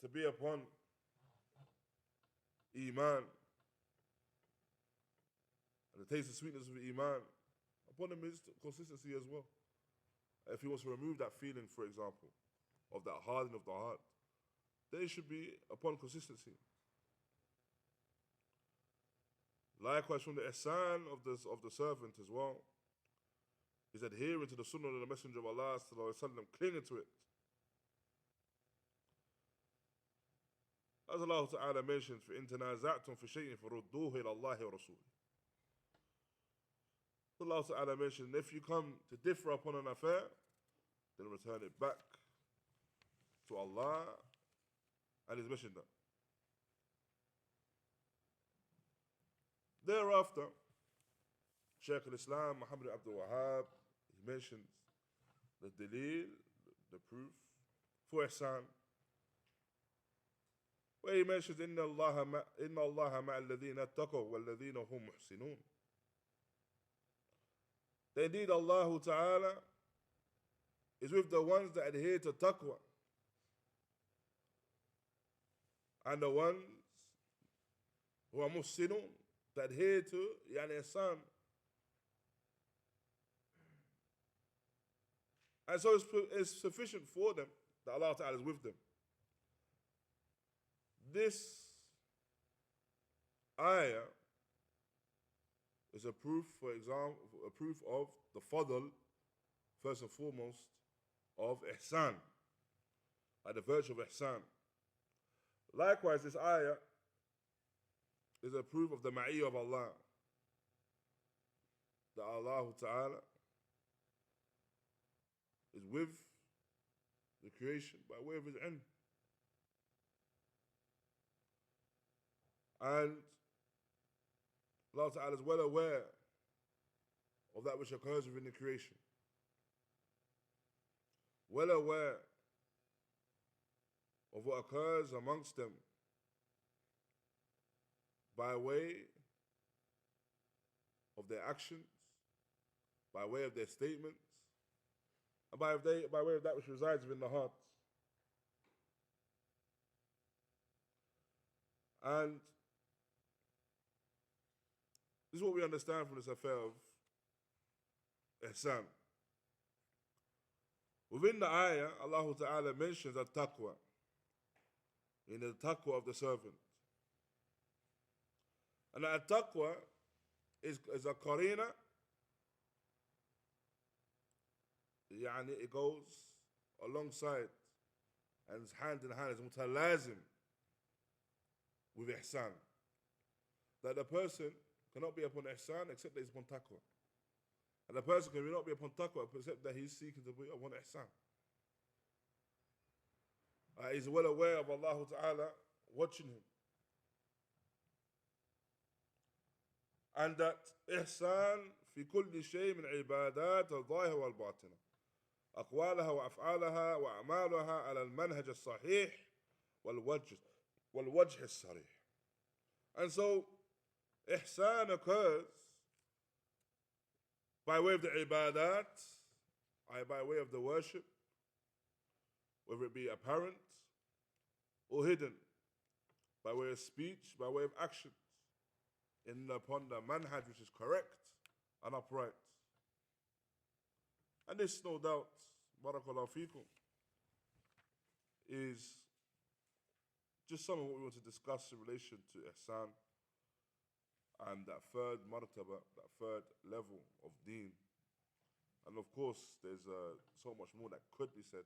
to be upon iman and to taste the sweetness of iman, upon him is consistency as well. If he wants to remove that feeling, for example, of that hardening of the heart, then it should be upon consistency. Likewise, from the ihsan of the servant as well, is adhering to the sunnah of the Messenger of Allah, clinging to it. As Allah Ta'ala mentions, فَإِن تَنَازَعْتُمْ فِي شَيْءٍ فَرُدُّوهُ إِلَى اللَّهِ وَرَسُولِهِ. Allah Ta'ala mentioned, if you come to differ upon an affair, then return it back to Allah and His Messenger. Thereafter, Shaykh al-Islām Muḥammad Abdul Wahhāb, he mentions the dalil, the proof for Iḥsān, where he mentions إِنَّ اللَّهَ مَعَ الَّذِينَ اتَّقَوْا وَالَّذِينَ هُمْ مُحْسِنُونَ. That indeed Allah Ta'ala is with the ones that adhere to taqwa and the ones who are muhsinun, that adhere to ihsān. And so it's sufficient for them that Allah Ta'ala is with them. This ayah is a proof, for example, a proof of the fadl, first and foremost, of ihsān, like the virtue of ihsān. Likewise, this ayah is a proof of the ma'iyyah of Allah, that Allah Ta'ala is with the creation by way of His ilm. And Allah Ta'ala is well aware of that which occurs within the creation, well aware of what occurs amongst them by way of their actions, by way of their statements, and by way of that which resides within the hearts. And this is what we understand from this affair of ihsān. Within the ayah, Allah Ta'ala mentions al-taqwa, in the taqwa of the servant. And al-taqwa is a qarina, yani it goes alongside and it's hand in hand, it's mutalazim with ihsān. That the person cannot be upon ihsān except that he's upon taqwa. And the person cannot be upon taqwa except that he's seeking to be upon ihsān. He's well aware of Allah Ta'ala watching him. And that ihsān في كل شيء من عبادات الظاهرة والباطنة أقوالها وأفعالها وأعمالها على المنهج الصحيح والوجه الصريح. And so ihsān occurs by way of the ibadat, by way of the worship, whether it be apparent or hidden, by way of speech, by way of actions, upon the manhaj which is correct and upright. And this, no doubt, barakallahu feekum, is just some of what we want to discuss in relation to ihsān and that third martaba, that third level of deen. And of course, there's so much more that could be said,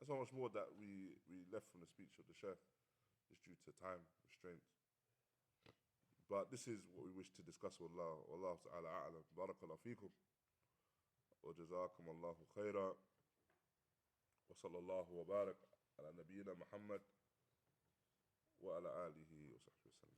and so much more that we left from the speech of the Shaykh, just due to time restraints. But this is what we wish to discuss with Allah. Wallahu ta'ala a'lam. Barakallahu feekum. Wa jazakum Allahu khaira. Wa sallallahu wa barak ala nabiyyina Muhammad wa ala alihi wa sahbihi wa sallam.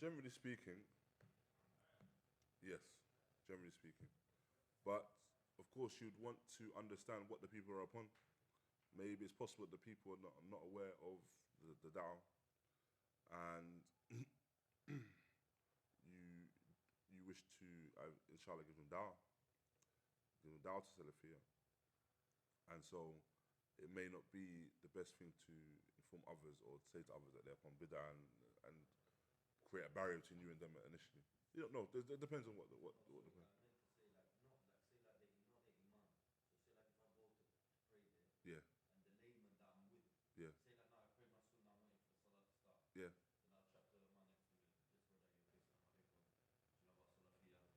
Generally speaking, yes, generally speaking. But, of course, you'd want to understand what the people are upon. Maybe it's possible that the people are not aware of the daʿwah, and you wish to, inshallah, give them daʿwah to Salafiyah. And so it may not be the best thing to inform others or say to others that they're upon bid'ah and create a barrier between you and them initially. You don't know. It depends on what the
I meant to say, like, not like, say, like the imam. So say, like, if I go to pray there,
yeah,
and the layman that I'm with,
yeah,
say, like, now I pray my sunnah, I'm waiting for the salah to start.
yeah.
Then I'll chat to the man next to me, this brother, you okay, salam alaikum, shalawat salafiyah.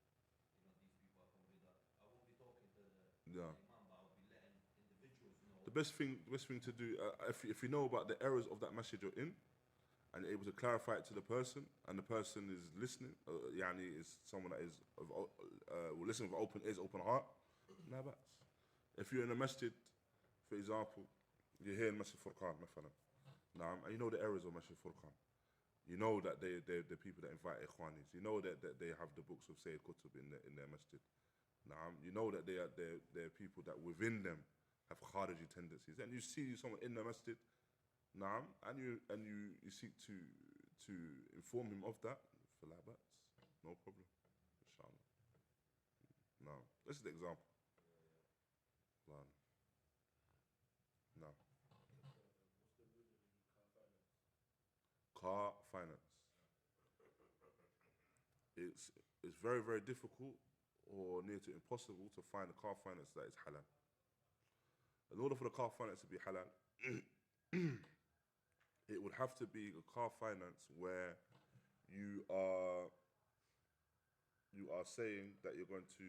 You know, these people are from bid'ah. I won't be talking to the
No.
imam, but I'll be letting individuals know.
The best thing to do, if you know about the errors of that message you're in, and you're able to clarify it to the person, and the person is listening, yani is someone that is will listen with open ears, open heart, nah ba'as. If you're in a masjid, for example, you're here in Masjid Furqan, and you know the errors of Masjid Furqan. You know that they're the people that invite Ikhwanis. You know that they have the books of Sayyid Qutb in their masjid. You know that they're people that within them have Khariji tendencies. And you see someone in the masjid, and you seek to inform him of that, for labats, no problem, inshallah. No, this is the example. No.
What's the ruling in
Car finance. It's very, very difficult or near to impossible to find a car finance that is halal. In order for the car finance to be halal, it would have to be a car finance where you are saying that you're going to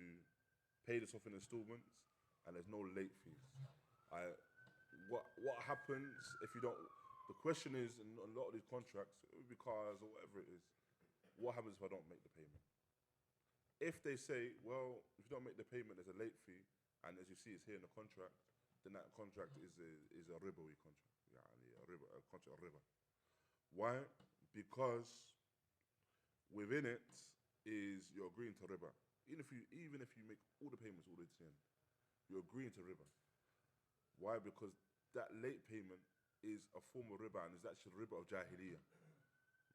pay this off in installments and there's no late fees. What happens if you don't? The question is, in a lot of these contracts, it would be cars or whatever it is, what happens if I don't make the payment? If they say, well, if you don't make the payment, there's a late fee, and as you see, it's here in the contract, then that contract is a ribawi contract, a contract of riba. Why? Because within it is you're agreeing to riba. Even if you make all the payments all the way to the end, you're agreeing to riba. Why? Because that late payment is a form of riba, and it's actually riba of jahiliyyah.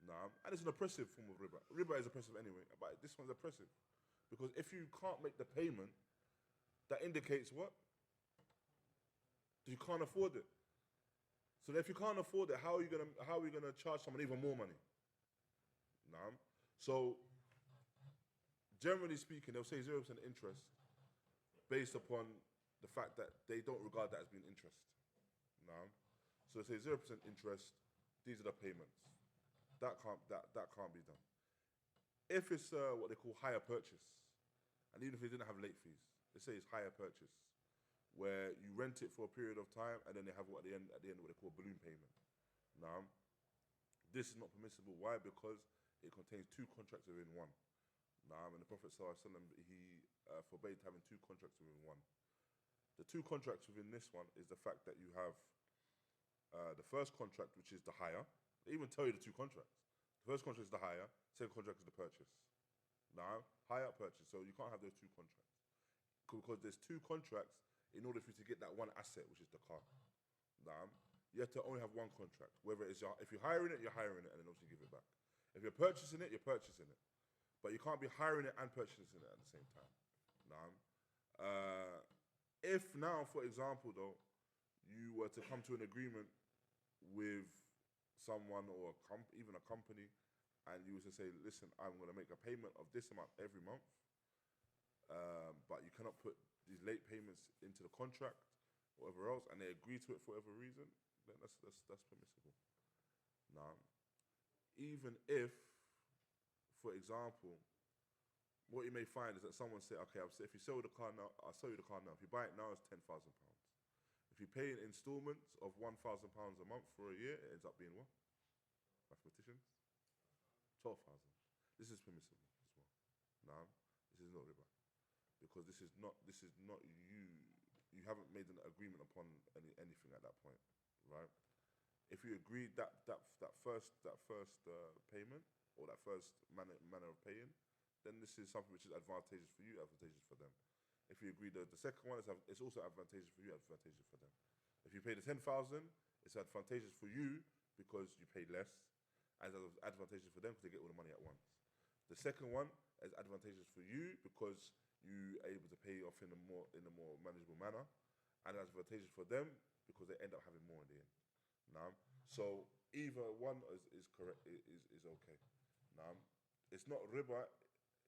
And it's an oppressive form of riba. Riba is oppressive anyway, but this one's oppressive. Because if you can't make the payment, that indicates what? You can't afford it. So if you can't afford it, how are you gonna charge someone even more money? So generally speaking, they'll say 0% interest based upon the fact that they don't regard that as being interest. So they say 0% interest, these are the payments. That can't be done. If it's what they call hire purchase, and even if they didn't have late fees, they say it's hire purchase, where you rent it for a period of time and then they have at the end what they call a balloon payment. This is not permissible. Why? Because it contains two contracts within one. And the Prophet ﷺ, he forbade having two contracts within one. The two contracts within this one is the fact that you have the first contract, which is the hire. They even tell you the two contracts. The first contract is the hire, second contract is the purchase. Hire, purchase. So you can't have those two contracts. Because there's two contracts in order for you to get that one asset, which is the car. You have to only have one contract. Whether it's if you're hiring it, you're hiring it, and then obviously give it back. If you're purchasing it, you're purchasing it. But you can't be hiring it and purchasing it at the same time. If now, for example, though, you were to come to an agreement with someone or even a company, and you were to say, listen, I'm going to make a payment of this amount every month, but you cannot put these late payments into the contract or whatever else, and they agree to it for whatever reason, then that's permissible. Even if, for example, what you may find is that someone say, okay, if you sell the car now, I'll sell you the car now. If you buy it now, it's £10,000. If you pay in installments of £1,000 a month for a year, it ends up being what? Mathematicians? 12,000. This is permissible as well. This is not riba, because this is not you. You haven't made an agreement upon anything at that point, right? If you agreed that first payment, or that first manner of paying, then this is something which is advantageous for you, advantageous for them. If you agree that the second one is it's also advantageous for you, advantageous for them. If you pay the 10,000, it's advantageous for you because you pay less, and it's advantageous for them because they get all the money at once. The second one is advantageous for you because you are able to pay off in a more manageable manner, and advantageous for them because they end up having more in the end. Naam. So either one is correct, is okay. Naam. It's not riba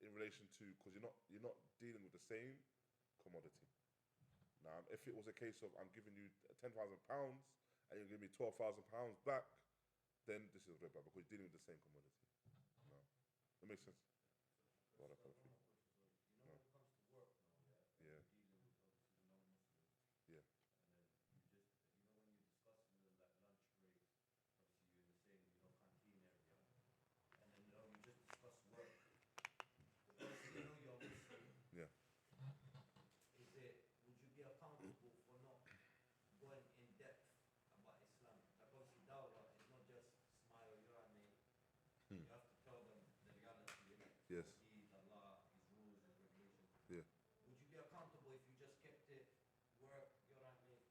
in relation to, because you're not dealing with the same commodity. Naam. If it was a case of I'm giving you £10,000 and you're giving me £12,000 back, then this is riba because you're dealing with the same commodity. No. That makes sense?
One more question. So, when it comes to work now,
Yeah.
you're dealing with obviously the non-Muslims.
Yeah.
And then you just, when you're discussing the like lunch breaks, obviously you're in the same, canteen area. And then, you just discuss work. Obviously, you're Muslim.
Yeah.
Would you be accountable for not going in depth about Islam? Like obviously daʿwah is not just smile, mate. You have to tell them the reality, innit?
Yes.
He's Allah, his rules, his regulations.
Yeah.
Would you be accountable if you just kept it work, mate?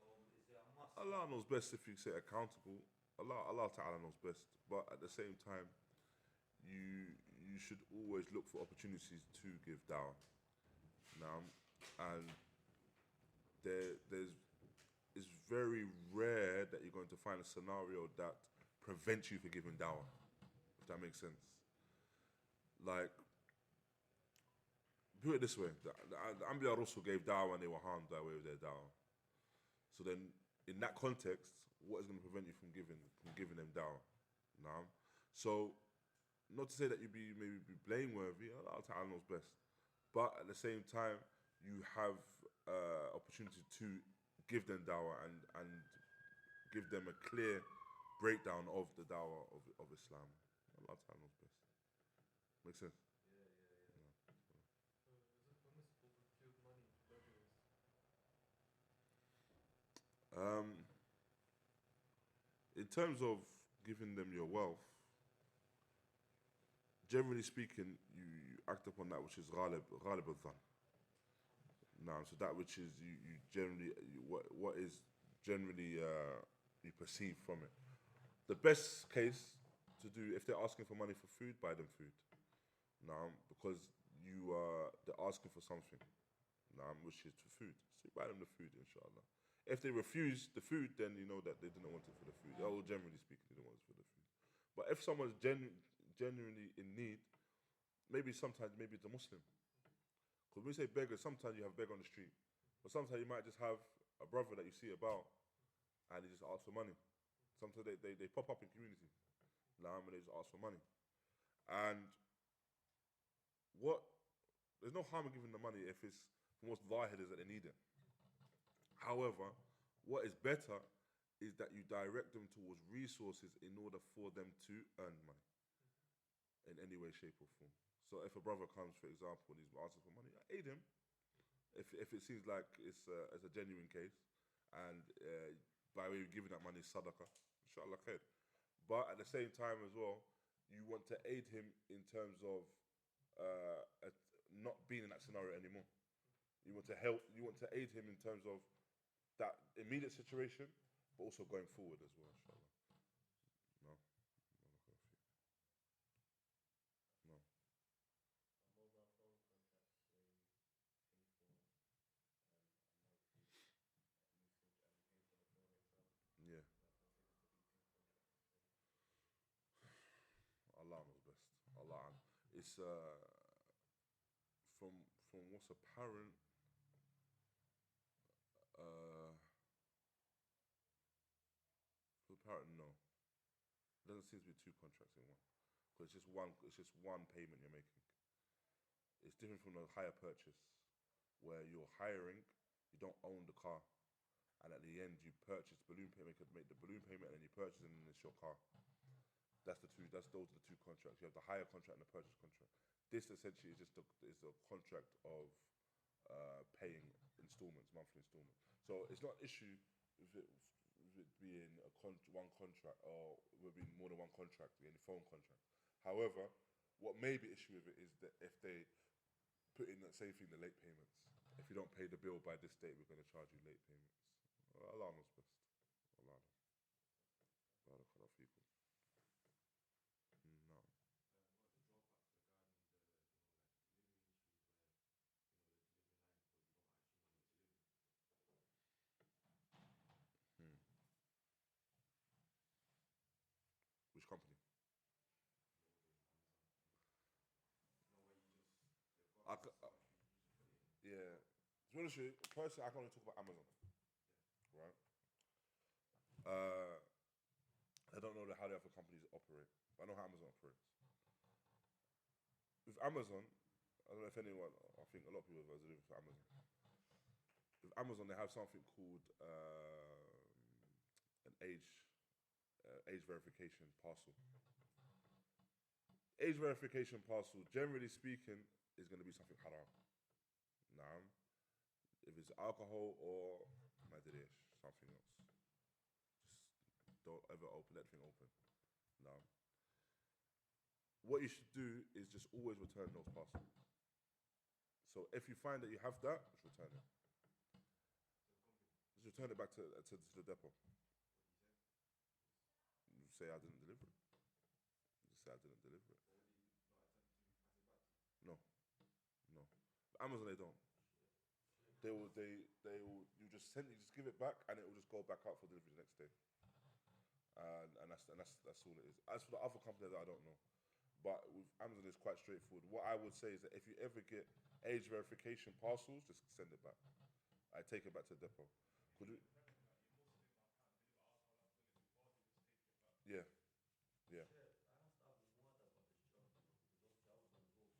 Or is there a must?
Allah knows best if you say accountable. Allah Ta'ala knows best. But at the same time, you should always look for opportunities to give da'wah. Now, and it's very rare that you're going to find a scenario that prevents you from giving da'wah, if that makes sense. Like, put it this way, the Anbiya Rusul gave da'wah and they were harmed that way with their da'wah. So then, in that context, what is going to prevent you from giving them da'wah? Nah? So, not to say that you maybe be blameworthy, Allah Ta'ala knows best. But at the same time, you have opportunity to give them da'wah and give them a clear breakdown of the da'wah of Islam. Allah Ta'ala knows best. Make sense?
Yeah.
Is it permissible to give money to beggars?
In terms of giving them your wealth, generally speaking, you act upon that which is ghalib al-dhan. Now, so that which is you generally what is generally you perceive from it. The best case to do, if they're asking for money for food, buy them food. Now, because they're asking for something, now which is for food. So you buy them the food, inshallah. If they refuse the food, then you know that they didn't want it for the food. Oh, generally speaking, they didn't want it for the food. But if someone's genuinely in need, sometimes it's a Muslim. Because when we say beggar, sometimes you have beggar on the street. But sometimes you might just have a brother that you see about and he just asks for money. Sometimes they pop up in community. And they just ask for money. And there's no harm in giving them money if it's the most zahir is that they need it. However, what is better is that you direct them towards resources in order for them to earn money in any way, shape or form. So if a brother comes, for example, and he's asking for money, aid him. If it seems like it's a genuine case, and by way of giving that money sadaqah, inshallah khair. But at the same time as well, you want to aid him in terms of not being in that scenario anymore. You want to aid him in terms of that immediate situation, but also going forward as well, inshallah. No.
A mobile phone contract where you pay for a monthly usage and you pay for the phone itself.
Yeah.
Is that considered to be two contracts the same?
Allah knows best. Allah. It's from what's apparent. Apparent, no. It doesn't seem to be two contracts in one, because it's just one payment you're making. It's different from a hire purchase, where you're hiring, you don't own the car, and at the end you purchase balloon payment. You could make the balloon payment, and then you purchase, and then it's your car. Those are the two contracts. You have the hire contract and the purchase contract. This essentially is a contract of paying installments, monthly installments. So it's not an issue with it being one contract, or with being more than one contract, any phone contract. However, what may be issue with it is that if they put in that same thing, the late payments. If you don't pay the bill by this date, we're going to charge you late payments. Allah knows best. Allah knows. Barakallahu feekum. No.
What are the drawbacks regarding the, delivery industries where, they're delivering lines, but you don't actually know you're delivering?
Which company?
Amazon. Where you just, they've got
Yeah. To be honest with you, personally, I can only talk about Amazon. Right? I don't know how the other companies operate, but I know how Amazon operates. With Amazon, I don't know if anyone, I think a lot of people have delivered for Amazon. With Amazon, they have something called an age verification parcel. Age verification parcel, generally speaking, is going to be something haram. Now, if it's alcohol or madrish, something else, just don't ever open that thing open. Now, what you should do is just always return those parcels. So if you find that you have that, just return it. Just return it back to the depot. You say I didn't deliver it. Just say I didn't deliver it. No. Amazon, they don't. They will. You just give it back, and it will just go back out for delivery the next day. And that's all it is. As for the other companies, I don't know. But with Amazon, it's quite straightforward. What I would say is that if you ever get age verification parcels, just send it back. I take it back to the depot. Could you? Yeah.
Yeah, I asked Abu Muhammad about this job, because obviously I was going to go for this job,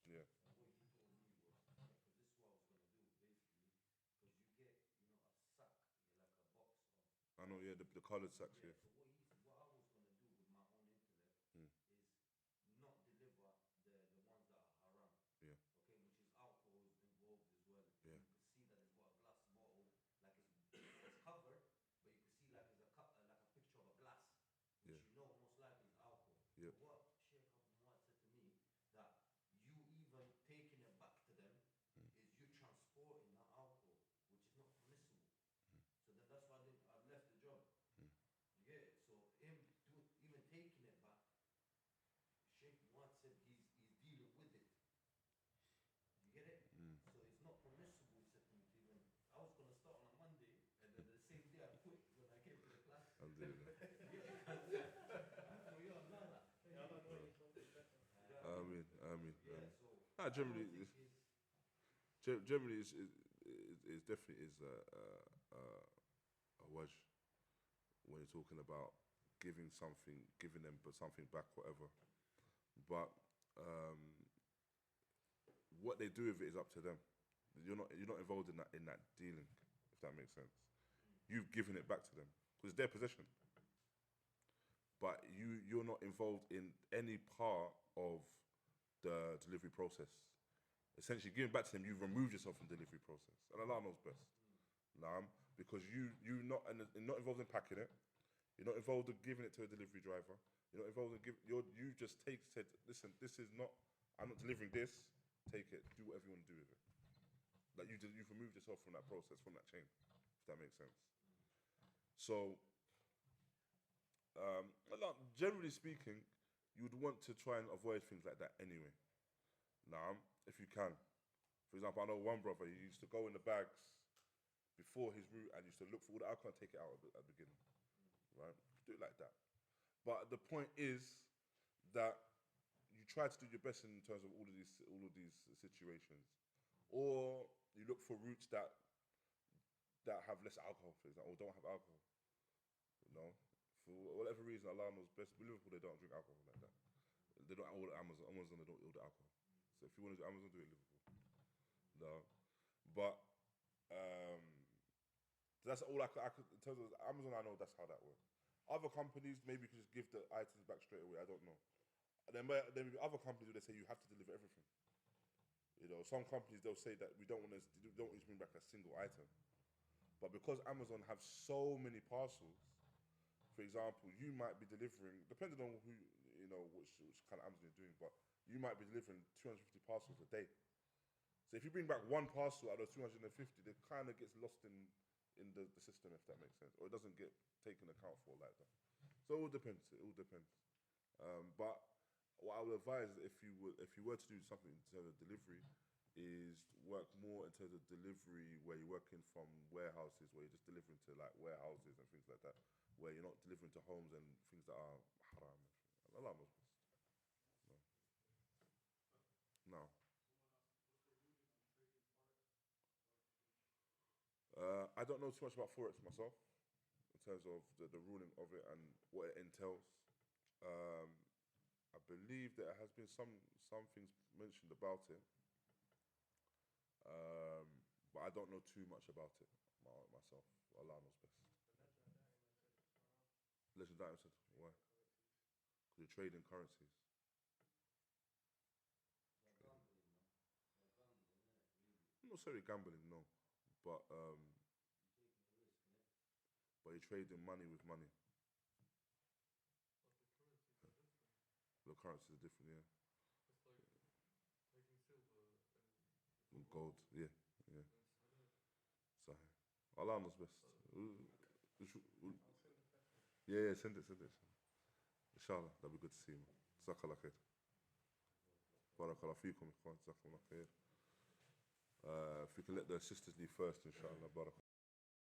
Yeah.
And what he told me was, because this is what I was going to do, basically, because you get, a sack, like a box of.
I know. Yeah, the coloured sacks. Yeah.
So what I was going to do with my own intellect is not deliver the ones that are haram.
Yeah.
Okay, which is alcohol is involved as well.
Yeah.
You can see that it's got a glass bottle, like it's covered, but you can see like it's like a picture of a glass. Which most likely is alcohol.
Yep.
But what Shaykh Abdul Hakeem said to me, that you even taking it back to them is you transporting that alcohol, which is not permissible. So then that's why I've left the job. You get it? So even taking it back, Shaykh Muhammad said he's dealing with it. You get it? So it's not permissible, he said to me, even. I was going to start on a Monday, and then the same day I quit when I came to the class.
I mean. Generally, it's definitely is a wajh when you're talking about giving them something back, whatever. But what they do with it is up to them. You're not involved in that dealing, if that makes sense. You've given it back to them because it's their possession. But you're not involved in any part of the delivery process. Essentially, giving back to them, you've removed yourself from the delivery process, and Allah knows best. Because you're not involved in packing it. You're not involved in giving it to a delivery driver. You're not involved in you just said, listen, this is not. I'm not delivering this. Take it. Do whatever you want to do with it. Like you've removed yourself from that process, from that chain. If that makes sense. So, generally speaking, you would want to try and avoid things like that anyway. If you can. For example, I know one brother, he used to go in the bags before his route and used to look for all the alcohol and take it out at the beginning. Right? Do it like that. But the point is that you try to do your best in terms of all of these situations. Or you look for routes that have less alcohol, for example, or don't have alcohol. For whatever reason, Allah knows best. In Liverpool, they don't drink alcohol like that. They don't order Amazon. They don't order alcohol. So if you want to do Amazon, do it in Liverpool. No, but that's all I could in terms of Amazon. I know that's how that works. Other companies maybe you could just give the items back straight away. I don't know. And then maybe other companies they say you have to deliver everything. Some companies they'll say that we don't want to bring back a single item. But because Amazon have so many parcels, for example, you might be delivering, depending on which kind of Amazon is doing, but you might be delivering 250 parcels a day. So if you bring back one parcel out of 250, it kind of gets lost in the system, if that makes sense, or it doesn't get taken account for like that. So it all depends. It all depends. But what I would advise, if you were to do something in terms of delivery, is work more in terms of delivery where you're working from warehouses, where you're just delivering to like warehouses and things like that, where you're not delivering to homes and things that are haram. Allah knows best. No. I don't know too much about Forex myself, in terms of the ruling of it and what it entails. I believe there has been some things mentioned about it, but I don't know too much about it myself. Allah knows best. Legend Diamond said, why? Because you're trading currencies. Not necessarily gambling, no, but you're trading money with money. The currencies are different, yeah.
It's like taking silver
and gold, yeah. So, Allah knows best. Yeah, send it. Inshallah, that'll be good to see you. Jazakallah khair. Barakallah feekum, ikhwan. Jazakallah khair. If we can let the sisters leave first, inshallah. Barakallah.